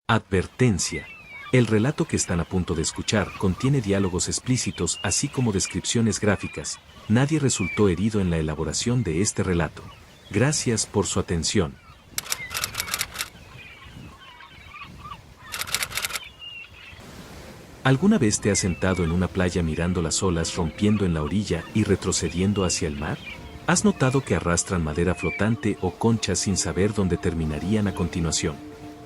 Advertencia. El relato que están a punto de escuchar contiene diálogos explícitos así como descripciones gráficas. Nadie resultó herido en la elaboración de este relato. Gracias por su atención. ¿Alguna vez te has sentado en una playa mirando las olas rompiendo en la orilla y retrocediendo hacia el mar? ¿Has notado que arrastran madera flotante o conchas sin saber dónde terminarían a continuación?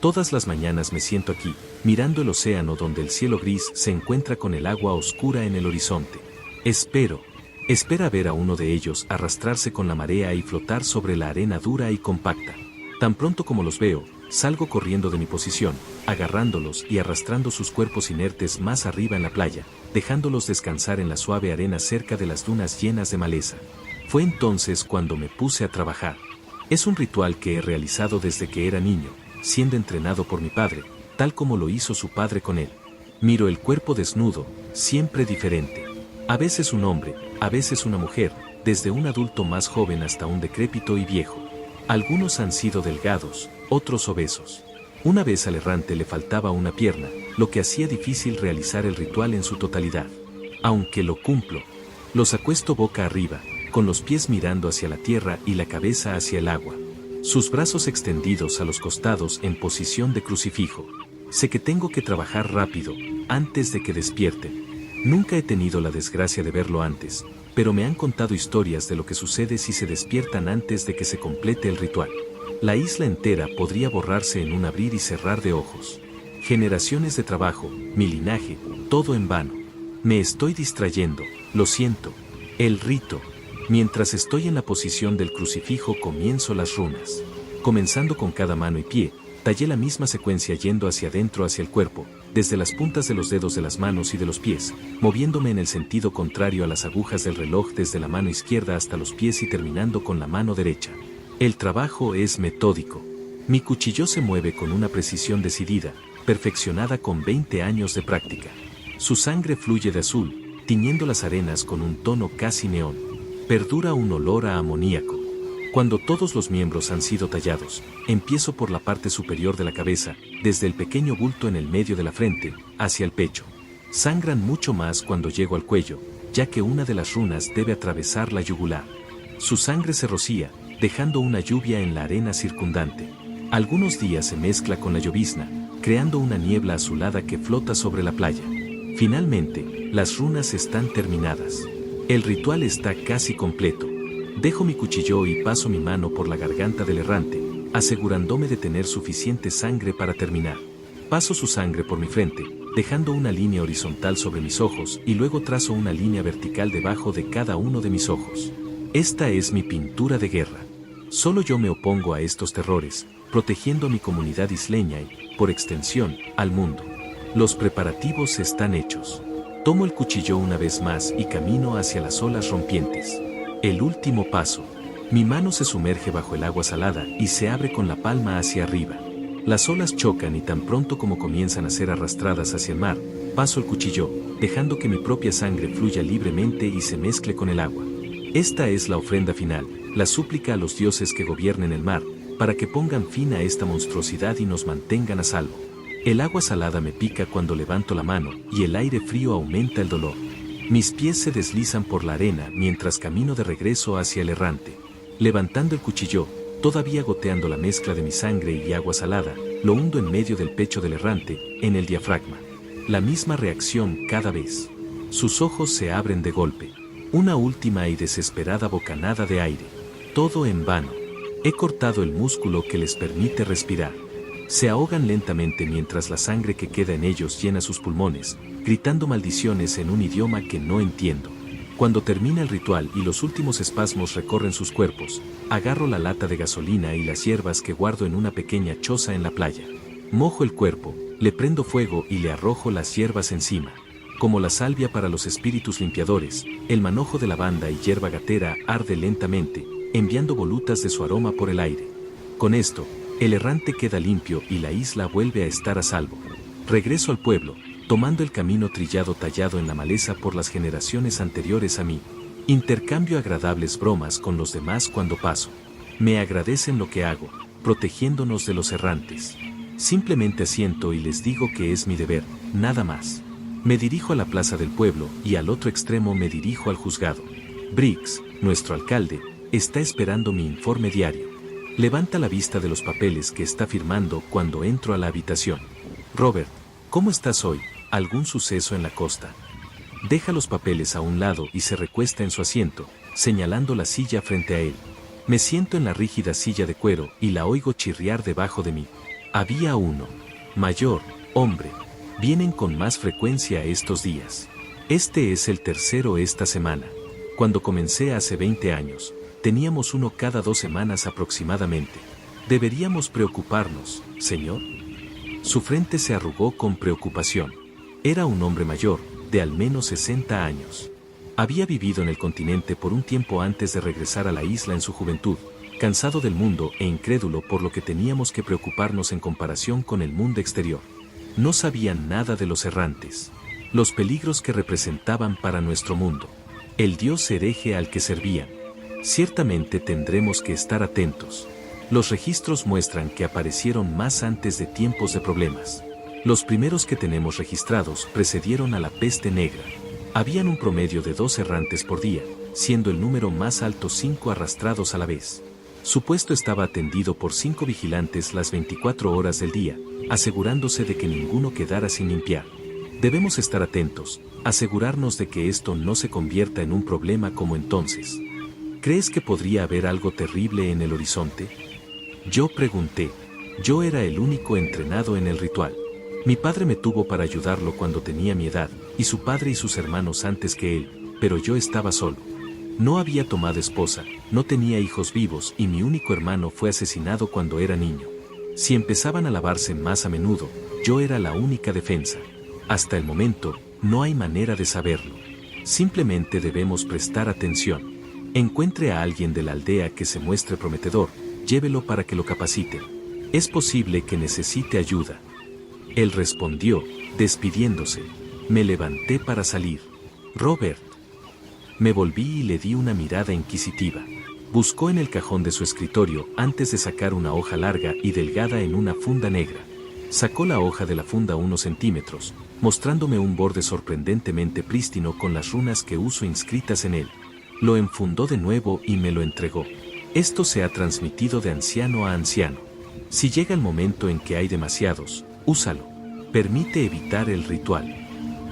Todas las mañanas me siento aquí, mirando el océano donde el cielo gris se encuentra con el agua oscura en el horizonte. Espera ver a uno de ellos arrastrarse con la marea y flotar sobre la arena dura y compacta. Tan pronto como los veo, salgo corriendo de mi posición, agarrándolos y arrastrando sus cuerpos inertes más arriba en la playa, dejándolos descansar en la suave arena cerca de las dunas llenas de maleza. Fue entonces cuando me puse a trabajar. Es un ritual que he realizado desde que era niño, siendo entrenado por mi padre, tal como lo hizo su padre con él. Miro el cuerpo desnudo, siempre diferente. A veces un hombre, a veces una mujer, desde un adulto más joven hasta un decrépito y viejo. Algunos han sido delgados, otros obesos. Una vez al errante le faltaba una pierna, lo que hacía difícil realizar el ritual en su totalidad. Aunque lo cumplo, los acuesto boca arriba, con los pies mirando hacia la tierra y la cabeza hacia el agua. Sus brazos extendidos a los costados en posición de crucifijo. Sé que tengo que trabajar rápido, antes de que despierten. Nunca he tenido la desgracia de verlo antes, pero me han contado historias de lo que sucede si se despiertan antes de que se complete el ritual. La isla entera podría borrarse en un abrir y cerrar de ojos. Generaciones de trabajo, mi linaje, todo en vano. Me estoy distrayendo, lo siento. El rito. Mientras estoy en la posición del crucifijo comienzo las runas. Comenzando con cada mano y pie, tallé la misma secuencia yendo hacia adentro hacia el cuerpo, desde las puntas de los dedos de las manos y de los pies, moviéndome en el sentido contrario a las agujas del reloj desde la mano izquierda hasta los pies y terminando con la mano derecha. El trabajo es metódico. Mi cuchillo se mueve con una precisión decidida, perfeccionada con 20 años de práctica. Su sangre fluye de azul, tiñendo las arenas con un tono casi neón. Perdura un olor a amoníaco. Cuando todos los miembros han sido tallados, empiezo por la parte superior de la cabeza, desde el pequeño bulto en el medio de la frente, hacia el pecho. Sangran mucho más cuando llego al cuello, ya que una de las runas debe atravesar la yugular. Su sangre se rocía, dejando una lluvia en la arena circundante. Algunos días se mezcla con la llovizna, creando una niebla azulada que flota sobre la playa. Finalmente, las runas están terminadas. El ritual está casi completo. Dejo mi cuchillo y paso mi mano por la garganta del errante, asegurándome de tener suficiente sangre para terminar. Paso su sangre por mi frente, dejando una línea horizontal sobre mis ojos y luego trazo una línea vertical debajo de cada uno de mis ojos. Esta es mi pintura de guerra. Solo yo me opongo a estos terrores, protegiendo a mi comunidad isleña y, por extensión, al mundo. Los preparativos están hechos. Tomo el cuchillo una vez más y camino hacia las olas rompientes. El último paso. Mi mano se sumerge bajo el agua salada y se abre con la palma hacia arriba. Las olas chocan y tan pronto como comienzan a ser arrastradas hacia el mar, paso el cuchillo, dejando que mi propia sangre fluya libremente y se mezcle con el agua. Esta es la ofrenda final, la súplica a los dioses que gobiernen el mar, para que pongan fin a esta monstruosidad y nos mantengan a salvo. El agua salada me pica cuando levanto la mano y el aire frío aumenta el dolor. Mis pies se deslizan por la arena mientras camino de regreso hacia el errante. Levantando el cuchillo, todavía goteando la mezcla de mi sangre y agua salada, lo hundo en medio del pecho del errante, en el diafragma. La misma reacción cada vez. Sus ojos se abren de golpe. Una última y desesperada bocanada de aire. Todo en vano. He cortado el músculo que les permite respirar. Se ahogan lentamente mientras la sangre que queda en ellos llena sus pulmones, gritando maldiciones en un idioma que no entiendo. Cuando termina el ritual y los últimos espasmos recorren sus cuerpos, agarro la lata de gasolina y las hierbas que guardo en una pequeña choza en la playa. Mojo el cuerpo, le prendo fuego y le arrojo las hierbas encima. Como la salvia para los espíritus limpiadores, el manojo de lavanda y hierba gatera arde lentamente, enviando volutas de su aroma por el aire. Con esto, el errante queda limpio y la isla vuelve a estar a salvo. Regreso al pueblo, tomando el camino trillado tallado en la maleza por las generaciones anteriores a mí. Intercambio agradables bromas con los demás cuando paso. Me agradecen lo que hago, protegiéndonos de los errantes. Simplemente asiento y les digo que es mi deber, nada más. Me dirijo a la plaza del pueblo y al otro extremo me dirijo al juzgado. Briggs, nuestro alcalde, está esperando mi informe diario. Levanta la vista de los papeles que está firmando cuando entro a la habitación. Robert, ¿cómo estás hoy? ¿Algún suceso en la costa? Deja los papeles a un lado y se recuesta en su asiento, señalando la silla frente a él. Me siento en la rígida silla de cuero y la oigo chirriar debajo de mí. Había uno. Mayor, hombre. Vienen con más frecuencia estos días. Este es el tercero esta semana. Cuando comencé hace 20 años, teníamos uno cada 2 semanas aproximadamente. ¿Deberíamos preocuparnos, señor? Su frente se arrugó con preocupación. Era un hombre mayor, de al menos 60 años. Había vivido en el continente por un tiempo antes de regresar a la isla en su juventud, cansado del mundo e incrédulo por lo que teníamos que preocuparnos en comparación con el mundo exterior. No sabían nada de los errantes, los peligros que representaban para nuestro mundo, el dios hereje al que servían. Ciertamente tendremos que estar atentos. Los registros muestran que aparecieron más antes de tiempos de problemas. Los primeros que tenemos registrados precedieron a la peste negra. Habían un promedio de 2 errantes por día, siendo el número más alto 5 arrastrados a la vez. Su puesto estaba atendido por 5 vigilantes las 24 horas del día, asegurándose de que ninguno quedara sin limpiar. Debemos estar atentos, asegurarnos de que esto no se convierta en un problema como entonces. ¿Crees que podría haber algo terrible en el horizonte? Yo pregunté. Yo era el único entrenado en el ritual. Mi padre me tuvo para ayudarlo cuando tenía mi edad, y su padre y sus hermanos antes que él, pero yo estaba solo. No había tomado esposa, no tenía hijos vivos y mi único hermano fue asesinado cuando era niño. Si empezaban a lavarse más a menudo, yo era la única defensa. Hasta el momento, no hay manera de saberlo. Simplemente debemos prestar atención. Encuentre a alguien de la aldea que se muestre prometedor, llévelo para que lo capaciten. Es posible que necesite ayuda. Él respondió, despidiéndose. Me levanté para salir. Robert. Me volví y le di una mirada inquisitiva. Buscó en el cajón de su escritorio antes de sacar una hoja larga y delgada en una funda negra. Sacó la hoja de la funda unos centímetros, mostrándome un borde sorprendentemente prístino con las runas que uso inscritas en él. Lo enfundó de nuevo y me lo entregó. Esto se ha transmitido de anciano a anciano. Si llega el momento en que hay demasiados, úsalo. Permite evitar el ritual.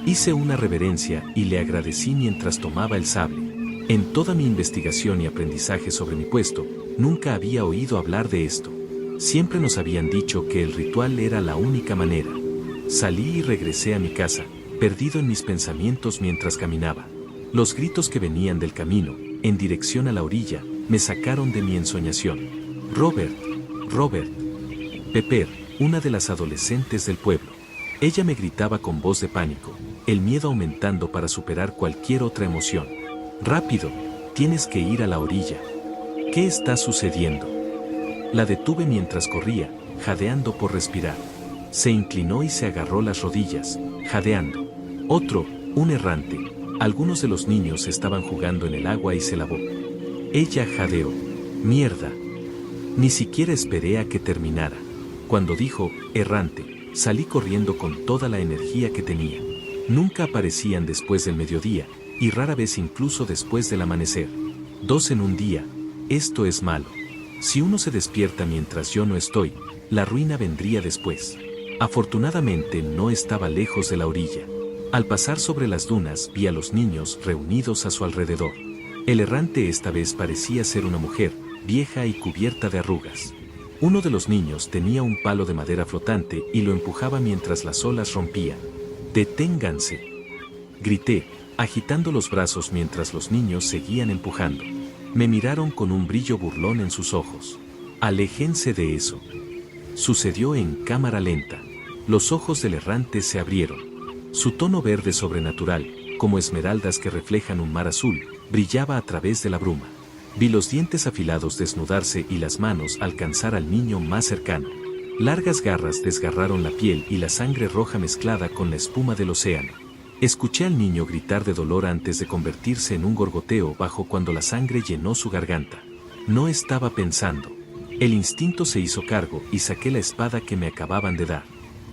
Hice una reverencia y le agradecí mientras tomaba el sable. En toda mi investigación y aprendizaje sobre mi puesto, nunca había oído hablar de esto. Siempre nos habían dicho que el ritual era la única manera. Salí y regresé a mi casa, perdido en mis pensamientos mientras caminaba. Los gritos que venían del camino, en dirección a la orilla, me sacaron de mi ensoñación. Robert, Robert. Pepper, una de las adolescentes del pueblo. Ella me gritaba con voz de pánico, el miedo aumentando para superar cualquier otra emoción. Rápido, tienes que ir a la orilla. ¿Qué está sucediendo? La detuve mientras corría, jadeando por respirar. Se inclinó y se agarró las rodillas, jadeando. Otro, un errante. Algunos de los niños estaban jugando en el agua y se lavó. Ella jadeó. Mierda. Ni siquiera esperé a que terminara. Cuando dijo, errante, salí corriendo con toda la energía que tenía. Nunca aparecían después del mediodía, y rara vez incluso después del amanecer. 2 en un día. Esto es malo. Si uno se despierta mientras yo no estoy, la ruina vendría después. Afortunadamente no estaba lejos de la orilla. Al pasar sobre las dunas vi a los niños reunidos a su alrededor. El errante esta vez parecía ser una mujer, vieja y cubierta de arrugas. Uno de los niños tenía un palo de madera flotante y lo empujaba mientras las olas rompían. ¡Deténganse!, grité, agitando los brazos mientras los niños seguían empujando. Me miraron con un brillo burlón en sus ojos. Aléjense de eso. Sucedió en cámara lenta. Los ojos del errante se abrieron. Su tono verde sobrenatural, como esmeraldas que reflejan un mar azul, brillaba a través de la bruma. Vi los dientes afilados desnudarse y las manos alcanzar al niño más cercano. Largas garras desgarraron la piel y la sangre roja mezclada con la espuma del océano. Escuché al niño gritar de dolor antes de convertirse en un gorgoteo bajo cuando la sangre llenó su garganta. No estaba pensando. El instinto se hizo cargo y saqué la espada que me acababan de dar.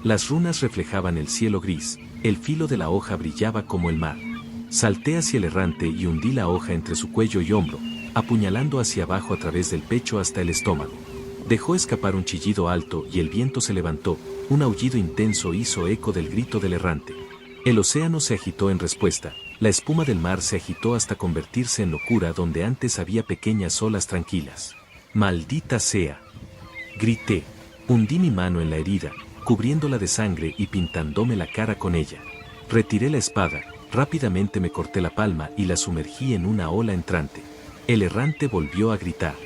Las runas reflejaban el cielo gris, el filo de la hoja brillaba como el mar. Salté hacia el errante y hundí la hoja entre su cuello y hombro, apuñalando hacia abajo a través del pecho hasta el estómago. Dejó escapar un chillido alto y el viento se levantó, un aullido intenso hizo eco del grito del errante. El océano se agitó en respuesta, la espuma del mar se agitó hasta convertirse en locura donde antes había pequeñas olas tranquilas. ¡Maldita sea! Grité. Hundí mi mano en la herida, cubriéndola de sangre y pintándome la cara con ella. Retiré la espada, rápidamente me corté la palma y la sumergí en una ola entrante. El errante volvió a gritar.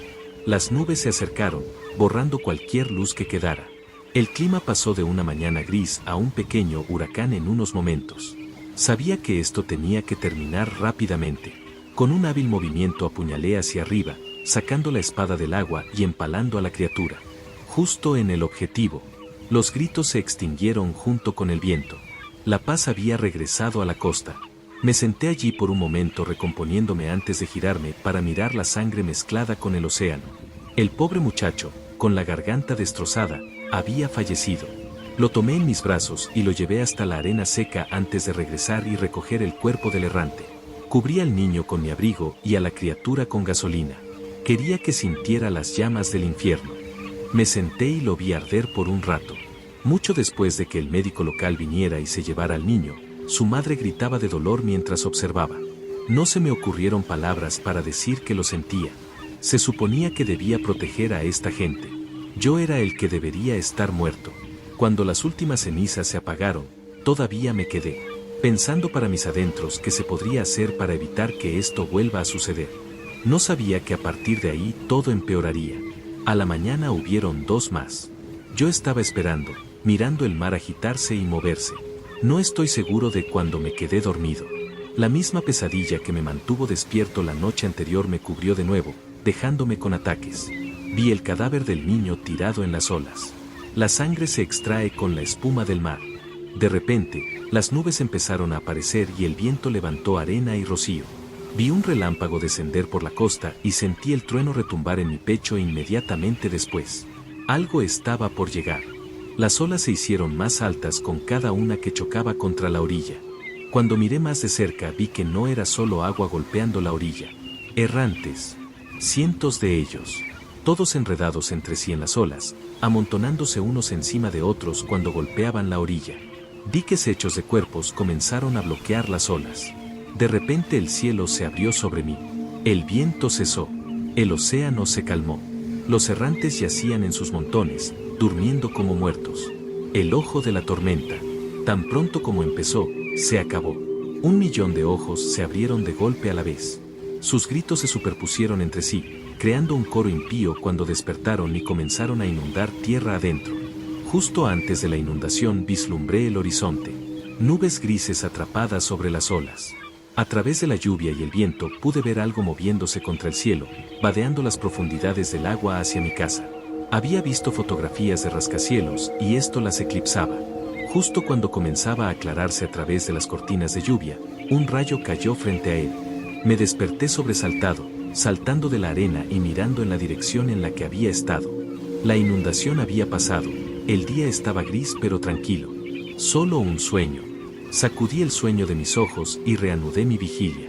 Las nubes se acercaron, borrando cualquier luz que quedara. El clima pasó de una mañana gris a un pequeño huracán en unos momentos. Sabía que esto tenía que terminar rápidamente. Con un hábil movimiento apuñalé hacia arriba, sacando la espada del agua y empalando a la criatura. Justo en el objetivo. Los gritos se extinguieron junto con el viento. La paz había regresado a la costa. Me senté allí por un momento recomponiéndome antes de girarme para mirar la sangre mezclada con el océano. El pobre muchacho, con la garganta destrozada, había fallecido. Lo tomé en mis brazos y lo llevé hasta la arena seca antes de regresar y recoger el cuerpo del errante. Cubrí al niño con mi abrigo y a la criatura con gasolina. Quería que sintiera las llamas del infierno. Me senté y lo vi arder por un rato. Mucho después de que el médico local viniera y se llevara al niño, su madre gritaba de dolor mientras observaba. No se me ocurrieron palabras para decir que lo sentía. Se suponía que debía proteger a esta gente. Yo era el que debería estar muerto. Cuando las últimas cenizas se apagaron, todavía me quedé, pensando para mis adentros qué se podría hacer para evitar que esto vuelva a suceder. No sabía que a partir de ahí todo empeoraría. A la mañana hubieron 2 más. Yo estaba esperando, mirando el mar agitarse y moverse. No estoy seguro de cuándo me quedé dormido. La misma pesadilla que me mantuvo despierto la noche anterior me cubrió de nuevo, dejándome con ataques. Vi el cadáver del niño tirado en las olas. La sangre se extrae con la espuma del mar. De repente, las nubes empezaron a aparecer y el viento levantó arena y rocío. Vi un relámpago descender por la costa y sentí el trueno retumbar en mi pecho inmediatamente después. Algo estaba por llegar. Las olas se hicieron más altas con cada una que chocaba contra la orilla. Cuando miré más de cerca vi que no era solo agua golpeando la orilla. Errantes. Cientos de ellos. Todos enredados entre sí en las olas, amontonándose unos encima de otros cuando golpeaban la orilla. Diques hechos de cuerpos comenzaron a bloquear las olas. De repente el cielo se abrió sobre mí. El viento cesó. El océano se calmó. Los errantes yacían en sus montones, durmiendo como muertos. El ojo de la tormenta. Tan pronto como empezó, se acabó. 1.000.000 de ojos se abrieron de golpe a la vez. Sus gritos se superpusieron entre sí, creando un coro impío cuando despertaron y comenzaron a inundar tierra adentro. Justo antes de la inundación vislumbré el horizonte. Nubes grises atrapadas sobre las olas. A través de la lluvia y el viento pude ver algo moviéndose contra el cielo, vadeando las profundidades del agua hacia mi casa. Había visto fotografías de rascacielos y esto las eclipsaba. Justo cuando comenzaba a aclararse a través de las cortinas de lluvia, un rayo cayó frente a él. Me desperté sobresaltado, saltando de la arena y mirando en la dirección en la que había estado. La inundación había pasado, el día estaba gris pero tranquilo. Solo un sueño. Sacudí el sueño de mis ojos y reanudé mi vigilia.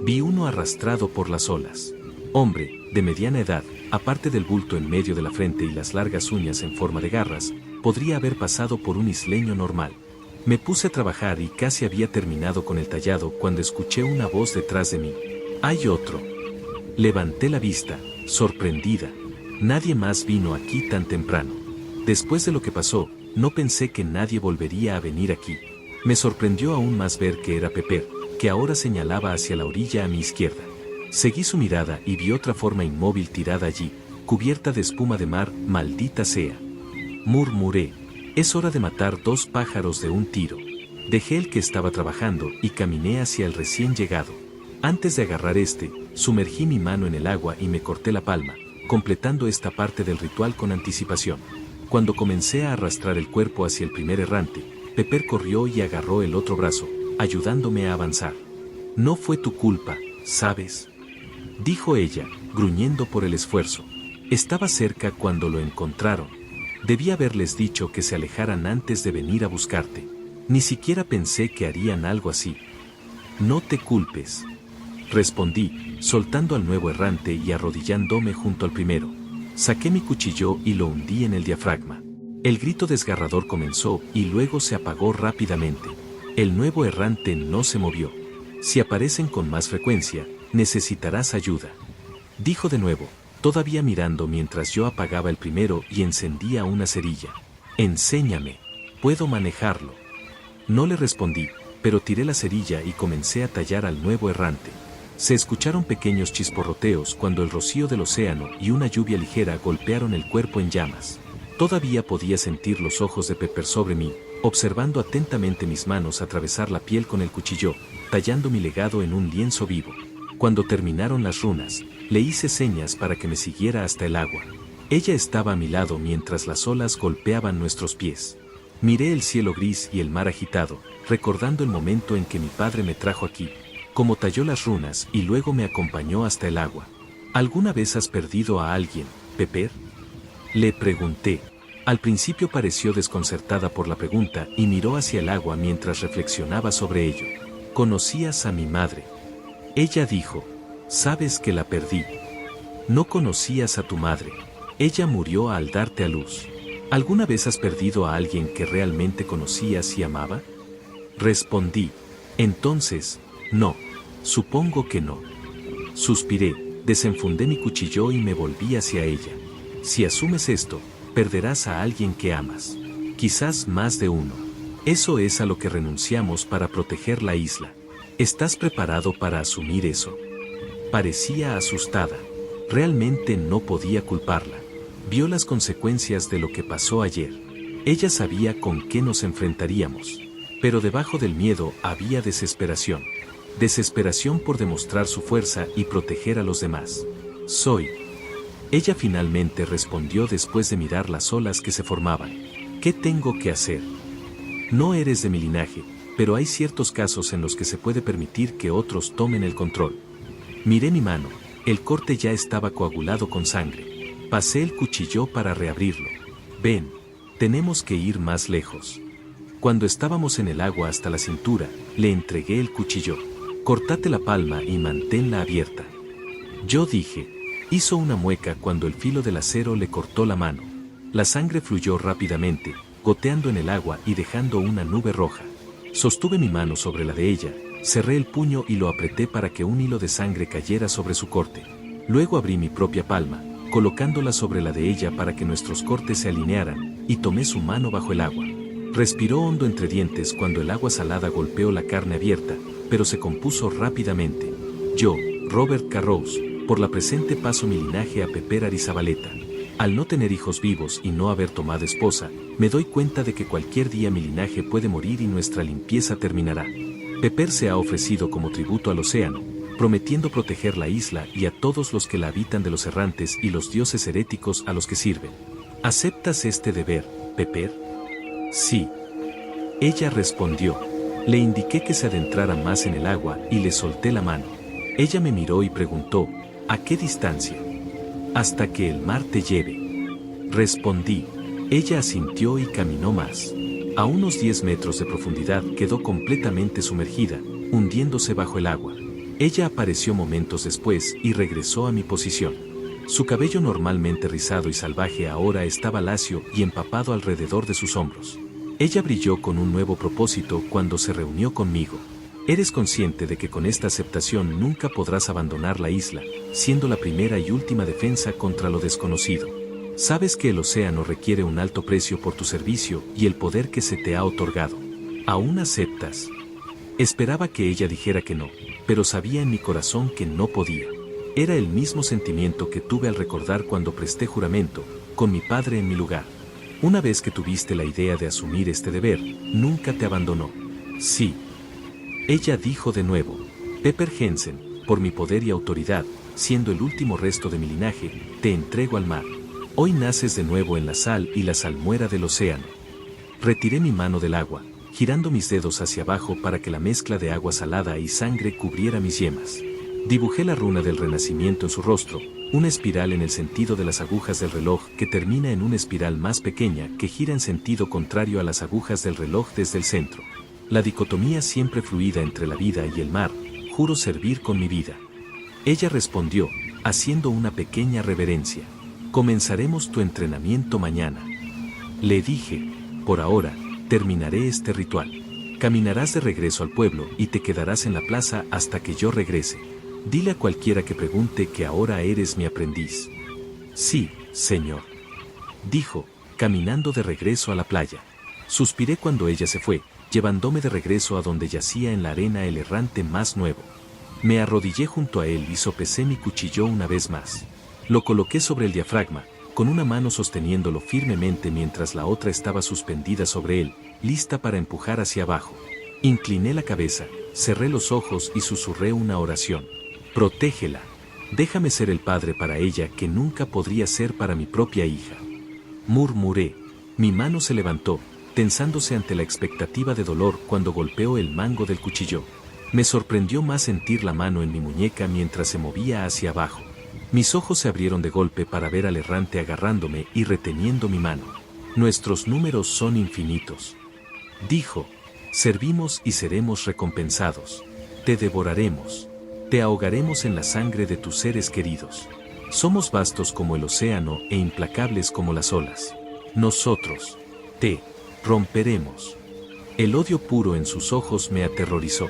Vi uno arrastrado por las olas. Hombre, de mediana edad, aparte del bulto en medio de la frente y las largas uñas en forma de garras, podría haber pasado por un isleño normal. Me puse a trabajar y casi había terminado con el tallado cuando escuché una voz detrás de mí. ¡Hay otro! Levanté la vista, sorprendida. Nadie más vino aquí tan temprano. Después de lo que pasó, no pensé que nadie volvería a venir aquí. Me sorprendió aún más ver que era Pepper, que ahora señalaba hacia la orilla a mi izquierda. Seguí su mirada y vi otra forma inmóvil tirada allí, cubierta de espuma de mar, maldita sea. Murmuré, es hora de matar 2 pájaros de un tiro. Dejé el que estaba trabajando y caminé hacia el recién llegado. Antes de agarrar sumergí mi mano en el agua y me corté la palma, completando esta parte del ritual con anticipación. Cuando comencé a arrastrar el cuerpo hacia el primer errante, Pepper corrió y agarró el otro brazo, ayudándome a avanzar. No fue tu culpa, ¿sabes? Dijo ella, gruñendo por el esfuerzo. Estaba cerca cuando lo encontraron. Debí haberles dicho que se alejaran antes de venir a buscarte. Ni siquiera pensé que harían algo así. No te culpes. Respondí, soltando al nuevo errante y arrodillándome junto al primero. Saqué mi cuchillo y lo hundí en el diafragma. El grito desgarrador comenzó y luego se apagó rápidamente. El nuevo errante no se movió. Si aparecen con más frecuencia, necesitarás ayuda. Dijo de nuevo, todavía mirando mientras yo apagaba el primero y encendía una cerilla. Enséñame. Puedo manejarlo. No le respondí, pero tiré la cerilla y comencé a tallar al nuevo errante. Se escucharon pequeños chisporroteos cuando el rocío del océano y una lluvia ligera golpearon el cuerpo en llamas. Todavía podía sentir los ojos de Pepper sobre mí, observando atentamente mis manos atravesar la piel con el cuchillo, tallando mi legado en un lienzo vivo. Cuando terminaron las runas, le hice señas para que me siguiera hasta el agua. Ella estaba a mi lado mientras las olas golpeaban nuestros pies. Miré el cielo gris y el mar agitado, recordando el momento en que mi padre me trajo aquí, como talló las runas y luego me acompañó hasta el agua. ¿Alguna vez has perdido a alguien, Pepper? Le pregunté. Al principio pareció desconcertada por la pregunta y miró hacia el agua mientras reflexionaba sobre ello. ¿Conocías a mi madre? Ella dijo, sabes que la perdí. No conocías a tu madre. Ella murió al darte a luz. ¿Alguna vez has perdido a alguien que realmente conocías y amaba? Respondí. Entonces, no. Supongo que no. Suspiré, desenfundé mi cuchillo y me volví hacia ella. Si asumes esto, perderás a alguien que amas. Quizás más de uno. Eso es a lo que renunciamos para proteger la isla. ¿Estás preparado para asumir eso? Parecía asustada. Realmente no podía culparla. Vio las consecuencias de lo que pasó ayer. Ella sabía con qué nos enfrentaríamos. Pero debajo del miedo había desesperación. Desesperación por demostrar su fuerza y proteger a los demás. Soy. Ella finalmente respondió después de mirar las olas que se formaban. ¿Qué tengo que hacer? No eres de mi linaje, pero hay ciertos casos en los que se puede permitir que otros tomen el control. Miré mi mano, el corte ya estaba coagulado con sangre. Pasé el cuchillo para reabrirlo. Ven, tenemos que ir más lejos. Cuando estábamos en el agua hasta la cintura, le entregué el cuchillo. Cortate la palma y manténla abierta. Yo dije. Hizo una mueca cuando el filo del acero le cortó la mano. La sangre fluyó rápidamente, goteando en el agua y dejando una nube roja. Sostuve mi mano sobre la de ella, cerré el puño y lo apreté para que un hilo de sangre cayera sobre su corte. Luego abrí mi propia palma, colocándola sobre la de ella para que nuestros cortes se alinearan, y tomé su mano bajo el agua. Respiró hondo entre dientes cuando el agua salada golpeó la carne abierta, pero se compuso rápidamente. Yo, Robert Carrows, por la presente paso mi linaje a Pepper Arizabaleta. Al no tener hijos vivos y no haber tomado esposa, me doy cuenta de que cualquier día mi linaje puede morir y nuestra limpieza terminará. Pepper se ha ofrecido como tributo al océano, prometiendo proteger la isla y a todos los que la habitan de los errantes y los dioses heréticos a los que sirven. ¿Aceptas este deber, Pepper? Sí. Ella respondió. Le indiqué que se adentrara más en el agua y le solté la mano. Ella me miró y preguntó, ¿a qué distancia? Hasta que el mar te lleve. Respondí. Ella asintió y caminó más. A unos 10 metros de profundidad quedó completamente sumergida, hundiéndose bajo el agua. Ella apareció momentos después y regresó a mi posición. Su cabello normalmente rizado y salvaje ahora estaba lacio y empapado alrededor de sus hombros. Ella brilló con un nuevo propósito cuando se reunió conmigo. Eres consciente de que con esta aceptación nunca podrás abandonar la isla, siendo la primera y última defensa contra lo desconocido. Sabes que el océano requiere un alto precio por tu servicio y el poder que se te ha otorgado. ¿Aún aceptas? Esperaba que ella dijera que no, pero sabía en mi corazón que no podía. Era el mismo sentimiento que tuve al recordar cuando presté juramento, con mi padre en mi lugar. Una vez que tuviste la idea de asumir este deber, nunca te abandonó. Sí. Ella dijo de nuevo, Pepper Jensen, por mi poder y autoridad, siendo el último resto de mi linaje, te entrego al mar. Hoy naces de nuevo en la sal y la salmuera del océano. Retiré mi mano del agua, girando mis dedos hacia abajo para que la mezcla de agua salada y sangre cubriera mis yemas. Dibujé la runa del renacimiento en su rostro, Una espiral en el sentido de las agujas del reloj que termina en una espiral más pequeña que gira en sentido contrario a las agujas del reloj desde el centro. La dicotomía siempre fluida entre la vida y el mar, juro servir con mi vida. Ella respondió, haciendo una pequeña reverencia. Comenzaremos tu entrenamiento mañana. Le dije, por ahora, terminaré este ritual. Caminarás de regreso al pueblo y te quedarás en la plaza hasta que yo regrese. Dile a cualquiera que pregunte que ahora eres mi aprendiz. Sí, señor. Dijo, caminando de regreso a la playa. Suspiré cuando ella se fue, llevándome de regreso a donde yacía en la arena el errante más nuevo. Me arrodillé junto a él y sopesé mi cuchillo una vez más. Lo coloqué sobre el diafragma, con una mano sosteniéndolo firmemente mientras la otra estaba suspendida sobre él, lista para empujar hacia abajo. Incliné la cabeza, cerré los ojos y susurré una oración. Protégela. Déjame ser el padre para ella que nunca podría ser para mi propia hija. Murmuré. Mi mano se levantó, tensándose ante la expectativa de dolor cuando golpeó el mango del cuchillo. Me sorprendió más sentir la mano en mi muñeca mientras se movía hacia abajo. Mis ojos se abrieron de golpe para ver al errante agarrándome y reteniendo mi mano. Nuestros números son infinitos. Dijo. Servimos y seremos recompensados. Te devoraremos. Te ahogaremos en la sangre de tus seres queridos. Somos vastos como el océano e implacables como las olas. Nosotros te romperemos. El odio puro en sus ojos me aterrorizó.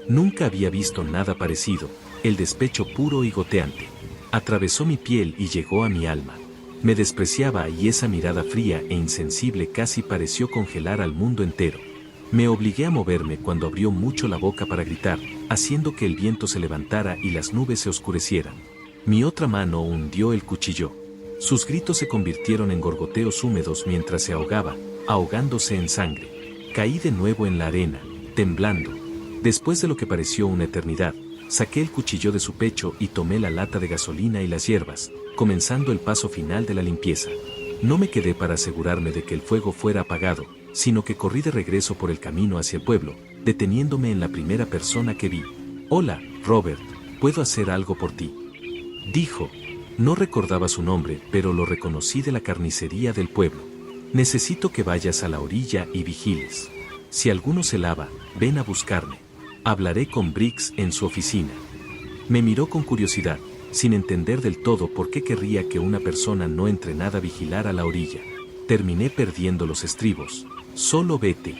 Nunca había visto nada parecido, el despecho puro y goteante. Atravesó mi piel y llegó a mi alma. Me despreciaba y esa mirada fría e insensible casi pareció congelar al mundo entero. Me obligué a moverme cuando abrió mucho la boca para gritar, haciendo que el viento se levantara y las nubes se oscurecieran. Mi otra mano hundió el cuchillo. Sus gritos se convirtieron en gorgoteos húmedos mientras se ahogaba, ahogándose en sangre. Caí de nuevo en la arena, temblando. Después de lo que pareció una eternidad, saqué el cuchillo de su pecho y tomé la lata de gasolina y las hierbas, comenzando el paso final de la limpieza. No me quedé para asegurarme de que el fuego fuera apagado, sino que corrí de regreso por el camino hacia el pueblo, deteniéndome en la primera persona que vi. Hola, Robert, ¿puedo hacer algo por ti? Dijo. No recordaba su nombre, pero lo reconocí de la carnicería del pueblo. Necesito que vayas a la orilla y vigiles. Si alguno se lava, ven a buscarme. Hablaré con Briggs en su oficina. Me miró con curiosidad, sin entender del todo por qué querría que una persona no entrenada vigilara la orilla. Terminé perdiendo los estribos. Solo vete.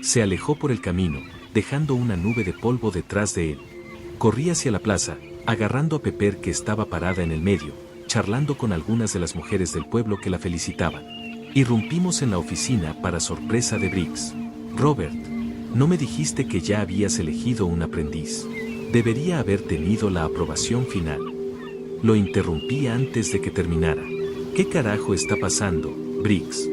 Se alejó por el camino, dejando una nube de polvo detrás de él. Corrí hacia la plaza, agarrando a Pepper que estaba parada en el medio, charlando con algunas de las mujeres del pueblo que la felicitaban. Irrumpimos en la oficina para sorpresa de Briggs. Robert, no me dijiste que ya habías elegido un aprendiz. Debería haber tenido la aprobación final. Lo interrumpí antes de que terminara. ¿Qué carajo está pasando, Briggs?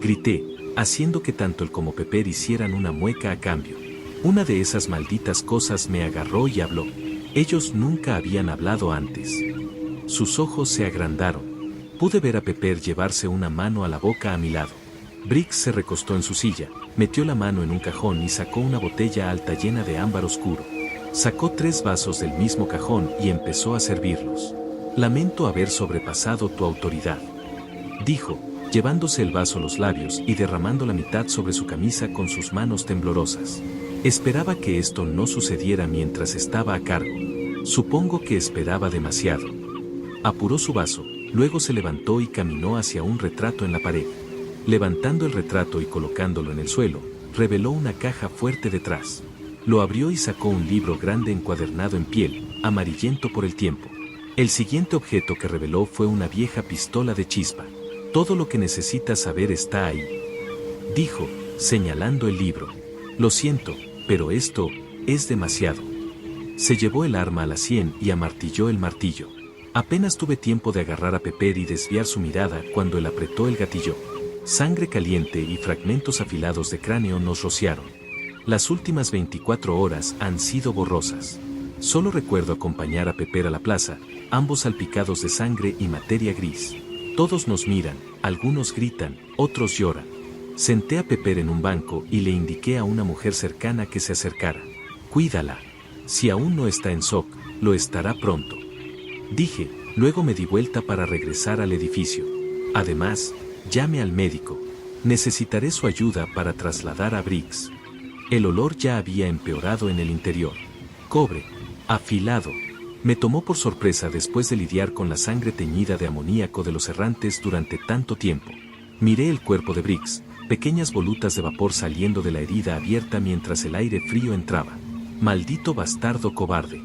Grité, haciendo que tanto él como Pepper hicieran una mueca a cambio. Una de esas malditas cosas me agarró y habló. Ellos nunca habían hablado antes. Sus ojos se agrandaron. Pude ver a Pepper llevarse una mano a la boca a mi lado. Briggs se recostó en su silla, metió la mano en un cajón y sacó una botella alta llena de ámbar oscuro. Sacó 3 vasos del mismo cajón y empezó a servirlos. Lamento haber sobrepasado tu autoridad, dijo, llevándose el vaso a los labios y derramando la mitad sobre su camisa con sus manos temblorosas. Esperaba que esto no sucediera mientras estaba a cargo. Supongo que esperaba demasiado. Apuró su vaso, luego se levantó y caminó hacia un retrato en la pared. Levantando el retrato y colocándolo en el suelo, reveló una caja fuerte detrás. Lo abrió y sacó un libro grande encuadernado en piel, amarillento por el tiempo. El siguiente objeto que reveló fue una vieja pistola de chispa. Todo lo que necesitas saber está ahí, dijo, señalando el libro. Lo siento, pero esto es demasiado. Se llevó el arma a la sien y amartilló el martillo. Apenas tuve tiempo de agarrar a Pepper y desviar su mirada cuando él apretó el gatillo. Sangre caliente y fragmentos afilados de cráneo nos rociaron. Las últimas 24 horas han sido borrosas. Solo recuerdo acompañar a Pepper a la plaza, ambos salpicados de sangre y materia gris. Todos nos miran, algunos gritan, otros lloran. Senté a Pepper en un banco y le indiqué a una mujer cercana que se acercara. Cuídala. Si aún no está en shock, lo estará pronto. Dije, Luego me di vuelta para regresar al edificio. Además, llamé al médico. Necesitaré su ayuda para trasladar a Briggs. El olor ya había empeorado en el interior. Cobre, afilado. Me tomó por sorpresa después de lidiar con la sangre teñida de amoníaco de los errantes durante tanto tiempo. Miré el cuerpo de Briggs, pequeñas volutas de vapor saliendo de la herida abierta mientras el aire frío entraba. Maldito bastardo cobarde.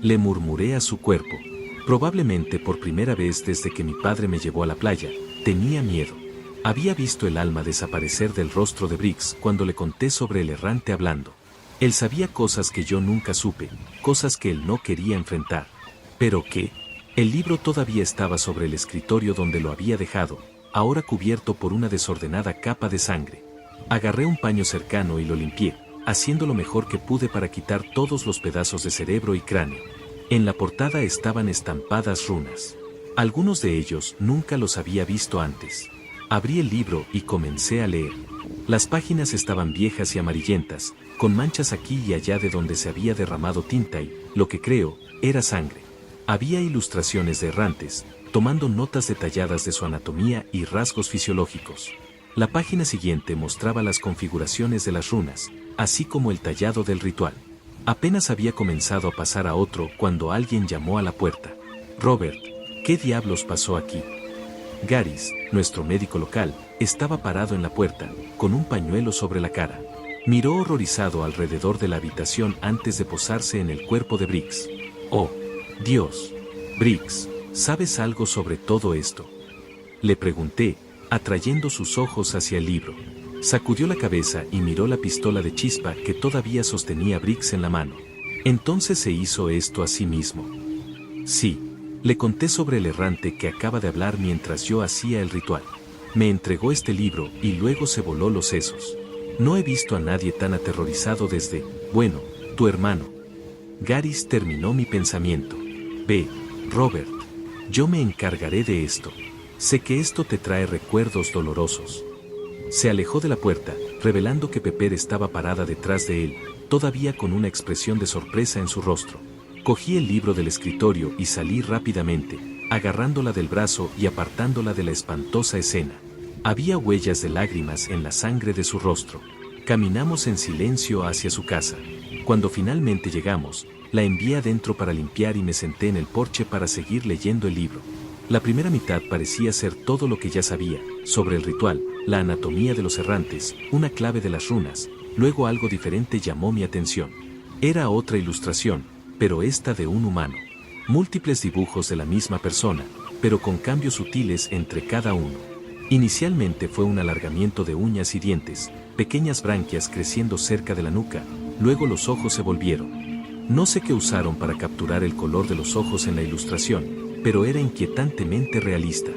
Le murmuré a su cuerpo. Probablemente por primera vez desde que mi padre me llevó a la playa, tenía miedo. Había visto el alma desaparecer del rostro de Briggs cuando le conté sobre el errante hablando. Él sabía cosas que yo nunca supe, cosas que él no quería enfrentar. ¿Pero qué? El libro todavía estaba sobre el escritorio donde lo había dejado, ahora cubierto por una desordenada capa de sangre. Agarré un paño cercano y lo limpié, haciendo lo mejor que pude para quitar todos los pedazos de cerebro y cráneo. En la portada estaban estampadas runas. Algunos de ellos nunca los había visto antes. Abrí el libro y comencé a leer. Las páginas estaban viejas y amarillentas, con manchas aquí y allá de donde se había derramado tinta y, lo que creo, era sangre. Había ilustraciones de errantes, tomando notas detalladas de su anatomía y rasgos fisiológicos. La página siguiente mostraba las configuraciones de las runas, así como el tallado del ritual. Apenas había comenzado a pasar a otro cuando alguien llamó a la puerta. Robert, ¿qué diablos pasó aquí? Garys, nuestro médico local, estaba parado en la puerta, con un pañuelo sobre la cara. Miró horrorizado alrededor de la habitación antes de posarse en el cuerpo de Briggs. ¡Oh, Dios! Briggs, ¿sabes algo sobre todo esto? Le pregunté, atrayendo sus ojos hacia el libro. Sacudió la cabeza y miró la pistola de chispa que todavía sostenía Briggs en la mano. ¿Entonces se hizo esto a sí mismo? Sí. Le conté sobre el errante que acaba de hablar mientras yo hacía el ritual. Me entregó este libro y luego se voló los sesos. No he visto a nadie tan aterrorizado desde, bueno, tu hermano. Garys terminó mi pensamiento. Ve, Robert, yo me encargaré de esto. Sé que esto te trae recuerdos dolorosos. Se alejó de la puerta, revelando que Pepper estaba parada detrás de él, todavía con una expresión de sorpresa en su rostro. Cogí el libro del escritorio y salí rápidamente, agarrándola del brazo y apartándola de la espantosa escena. Había huellas de lágrimas en la sangre de su rostro. Caminamos en silencio hacia su casa. Cuando finalmente llegamos, la envié adentro para limpiar y me senté en el porche para seguir leyendo el libro. La primera mitad parecía ser todo lo que ya sabía, sobre el ritual, la anatomía de los errantes, una clave de las runas. Luego algo diferente llamó mi atención. Era otra ilustración, pero esta de un humano. Múltiples dibujos de la misma persona, pero con cambios sutiles entre cada uno. Inicialmente fue un alargamiento de uñas y dientes, pequeñas branquias creciendo cerca de la nuca, luego los ojos se volvieron. No sé qué usaron para capturar el color de los ojos en la ilustración, pero era inquietantemente realista.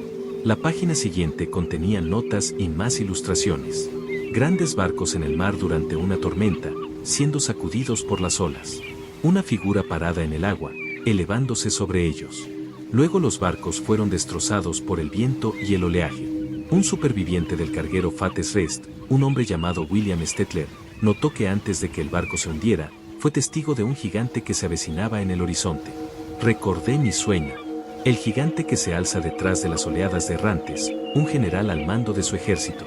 La página siguiente contenía notas y más ilustraciones. Grandes barcos en el mar durante una tormenta, siendo sacudidos por las olas. Una figura parada en el agua, elevándose sobre ellos. Luego los barcos fueron destrozados por el viento y el oleaje. Un superviviente del carguero Fates Rest, un hombre llamado William Stettler, notó que antes de que el barco se hundiera, fue testigo de un gigante que se avecinaba en el horizonte. Recordé mi sueño. El gigante que se alza detrás de las oleadas de errantes, un general al mando de su ejército.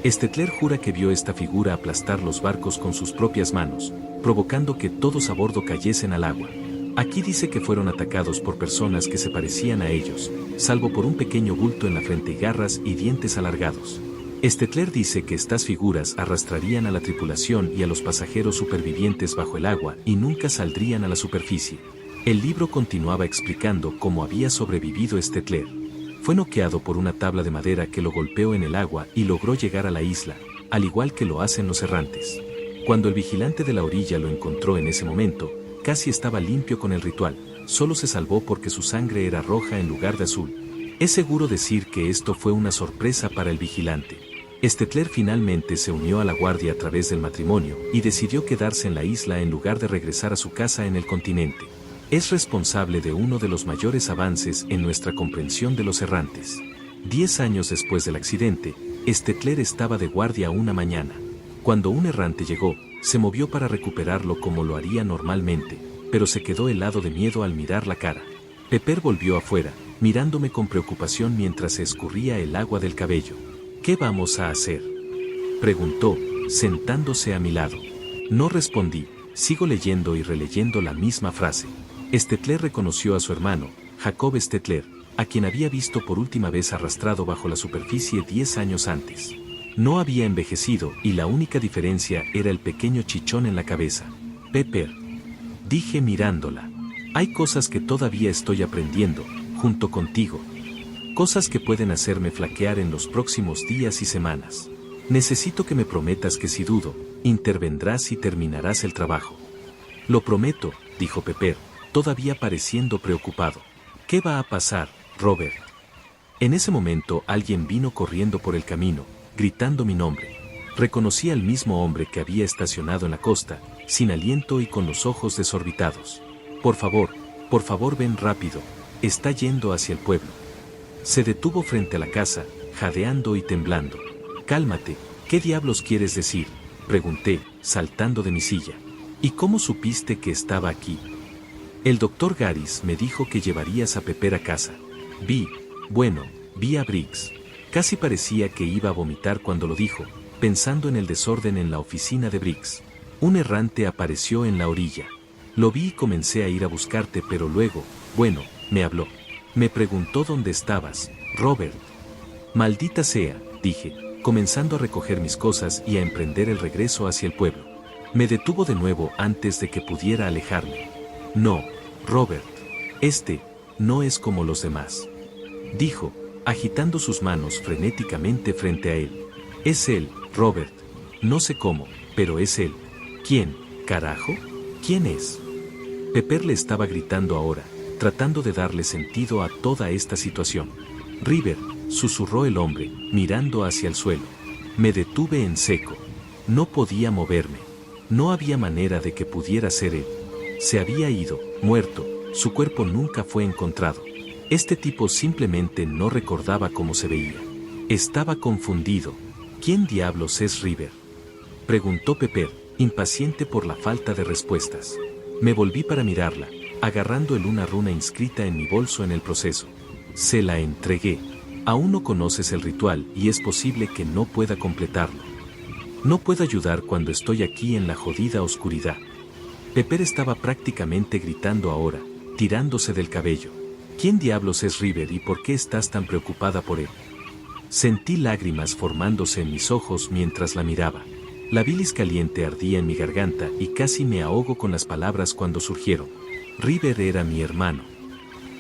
Stettler jura que vio esta figura aplastar los barcos con sus propias manos, provocando que todos a bordo cayesen al agua. Aquí dice que fueron atacados por personas que se parecían a ellos, salvo por un pequeño bulto en la frente y garras y dientes alargados. Stettler dice que estas figuras arrastrarían a la tripulación y a los pasajeros supervivientes bajo el agua y nunca saldrían a la superficie. El libro continuaba explicando cómo había sobrevivido Stettler. Fue noqueado por una tabla de madera que lo golpeó en el agua y logró llegar a la isla, al igual que lo hacen los errantes. Cuando el vigilante de la orilla lo encontró en ese momento, casi estaba limpio con el ritual, solo se salvó porque su sangre era roja en lugar de azul. Es seguro decir que esto fue una sorpresa para el vigilante. Stettler finalmente se unió a la guardia a través del matrimonio y decidió quedarse en la isla en lugar de regresar a su casa en el continente. Es responsable de uno de los mayores avances en nuestra comprensión de los errantes. 10 años después del accidente, Stettler estaba de guardia una mañana. Cuando un errante llegó, se movió para recuperarlo como lo haría normalmente, pero se quedó helado de miedo al mirar la cara. Pepper volvió afuera, mirándome con preocupación mientras se escurría el agua del cabello. ¿Qué vamos a hacer?, preguntó, sentándose a mi lado. No respondí, sigo leyendo y releyendo la misma frase. Stettler reconoció a su hermano, Jacob Stettler, a quien había visto por última vez arrastrado bajo la superficie 10 años antes. No había envejecido y la única diferencia era el pequeño chichón en la cabeza. Pepper, dije mirándola. Hay cosas que todavía estoy aprendiendo, junto contigo. Cosas que pueden hacerme flaquear en los próximos días y semanas. Necesito que me prometas que si dudo, intervendrás y terminarás el trabajo. Lo prometo, dijo Pepper, todavía pareciendo preocupado. ¿Qué va a pasar, Robert? En ese momento alguien vino corriendo por el camino, gritando mi nombre. Reconocí al mismo hombre que había estacionado en la costa, sin aliento y con los ojos desorbitados. Por favor ven rápido, está yendo hacia el pueblo. Se detuvo frente a la casa, jadeando y temblando. Cálmate, ¿qué diablos quieres decir?, pregunté, saltando de mi silla. ¿Y cómo supiste que estaba aquí? El doctor Garris me dijo que llevarías a Pepper a casa. Vi a Briggs. Casi parecía que iba a vomitar cuando lo dijo, pensando en el desorden en la oficina de Briggs. Un errante apareció en la orilla. Lo vi y comencé a ir a buscarte, pero luego, me habló. Me preguntó dónde estabas, Robert. Maldita sea, dije, comenzando a recoger mis cosas y a emprender el regreso hacia el pueblo. Me detuvo de nuevo antes de que pudiera alejarme. No, Robert. No es como los demás, dijo, agitando sus manos frenéticamente frente a él. Es él, Robert. No sé cómo, pero es él. ¿Quién, carajo? ¿Quién es? Pepper le estaba gritando ahora, tratando de darle sentido a toda esta situación. River, susurró el hombre, mirando hacia el suelo. Me detuve en seco. No podía moverme. No había manera de que pudiera ser él. Se había ido, muerto, su cuerpo nunca fue encontrado. Este tipo simplemente no recordaba cómo se veía. Estaba confundido. ¿Quién diablos es River?, preguntó Pepper, impaciente por la falta de respuestas. Me volví para mirarla, agarrando una runa inscrita en mi bolso en el proceso. Se la entregué. Aún no conoces el ritual y es posible que no pueda completarlo. No puedo ayudar cuando estoy aquí en la jodida oscuridad. Pepper estaba prácticamente gritando ahora, tirándose del cabello. ¿Quién diablos es River y por qué estás tan preocupada por él? Sentí lágrimas formándose en mis ojos mientras la miraba. La bilis caliente ardía en mi garganta y casi me ahogo con las palabras cuando surgieron. River era mi hermano.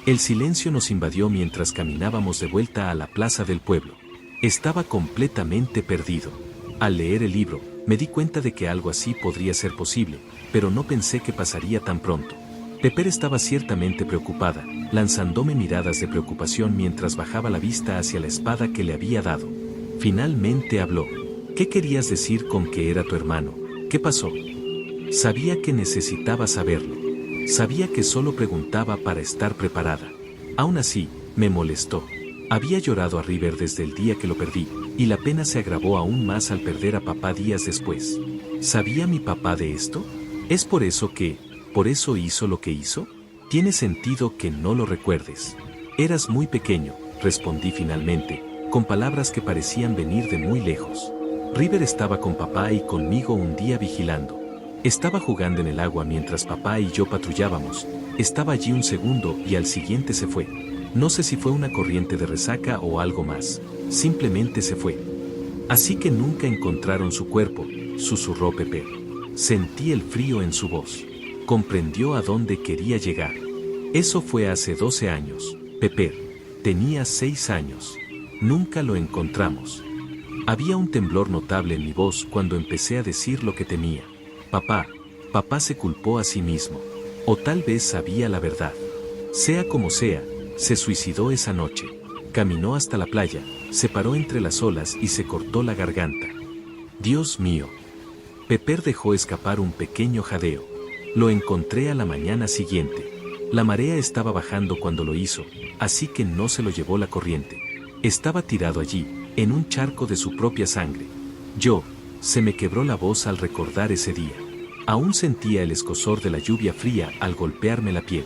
El silencio nos invadió mientras caminábamos de vuelta a la plaza del pueblo. Estaba completamente perdido. Al leer el libro, me di cuenta de que algo así podría ser posible, pero no pensé que pasaría tan pronto. Pepper estaba ciertamente preocupada, lanzándome miradas de preocupación mientras bajaba la vista hacia la espada que le había dado. Finalmente habló. ¿Qué querías decir con que era tu hermano? ¿Qué pasó? Sabía que necesitaba saberlo. Sabía que solo preguntaba para estar preparada. Aún así, me molestó. Había llorado a River desde el día que lo perdí, y la pena se agravó aún más al perder a papá días después. ¿Sabía mi papá de esto? ¿Es por eso hizo lo que hizo? Tiene sentido que no lo recuerdes. Eras muy pequeño, respondí finalmente, con palabras que parecían venir de muy lejos. River estaba con papá y conmigo un día vigilando. Estaba jugando en el agua mientras papá y yo patrullábamos. Estaba allí un segundo y al siguiente se fue. No sé si fue una corriente de resaca o algo más. Simplemente se fue. Así que nunca encontraron su cuerpo, susurró Pepper. Sentí el frío en su voz. Comprendió a dónde quería llegar. Eso fue hace 12 años, Pepper. Tenía 6 años. Nunca lo encontramos. Había un temblor notable en mi voz cuando empecé a decir lo que temía. Papá se culpó a sí mismo. O tal vez sabía la verdad. Sea como sea, se suicidó esa noche. Caminó hasta la playa, se paró entre las olas y se cortó la garganta. Dios mío. Pepper dejó escapar un pequeño jadeo. Lo encontré a la mañana siguiente. La marea estaba bajando cuando lo hizo, así que no se lo llevó la corriente. Estaba tirado allí, en un charco de su propia sangre. Se me quebró la voz al recordar ese día. Aún sentía el escozor de la lluvia fría al golpearme la piel.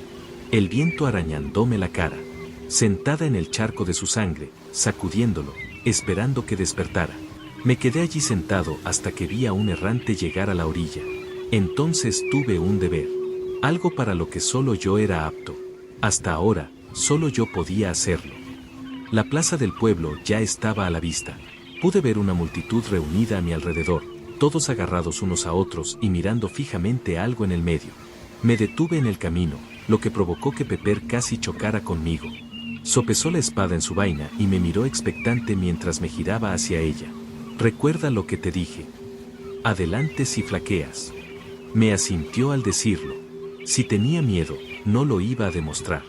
El viento arañándome la cara. sentada en el charco de su sangre, sacudiéndolo, esperando que despertara. Me quedé allí sentado hasta que vi a un errante llegar a la orilla. Entonces tuve un deber. Algo para lo que solo yo era apto. Hasta ahora, solo yo podía hacerlo. La plaza del pueblo ya estaba a la vista. Pude ver una multitud reunida a mi alrededor, todos agarrados unos a otros y mirando fijamente algo en el medio. Me detuve en el camino, lo que provocó que Pepper casi chocara conmigo. Sopesó la espada en su vaina y me miró expectante mientras me giraba hacia ella. «Recuerda lo que te dije. Adelante si flaqueas». Me asintió al decirlo. Si tenía miedo, no lo iba a demostrar.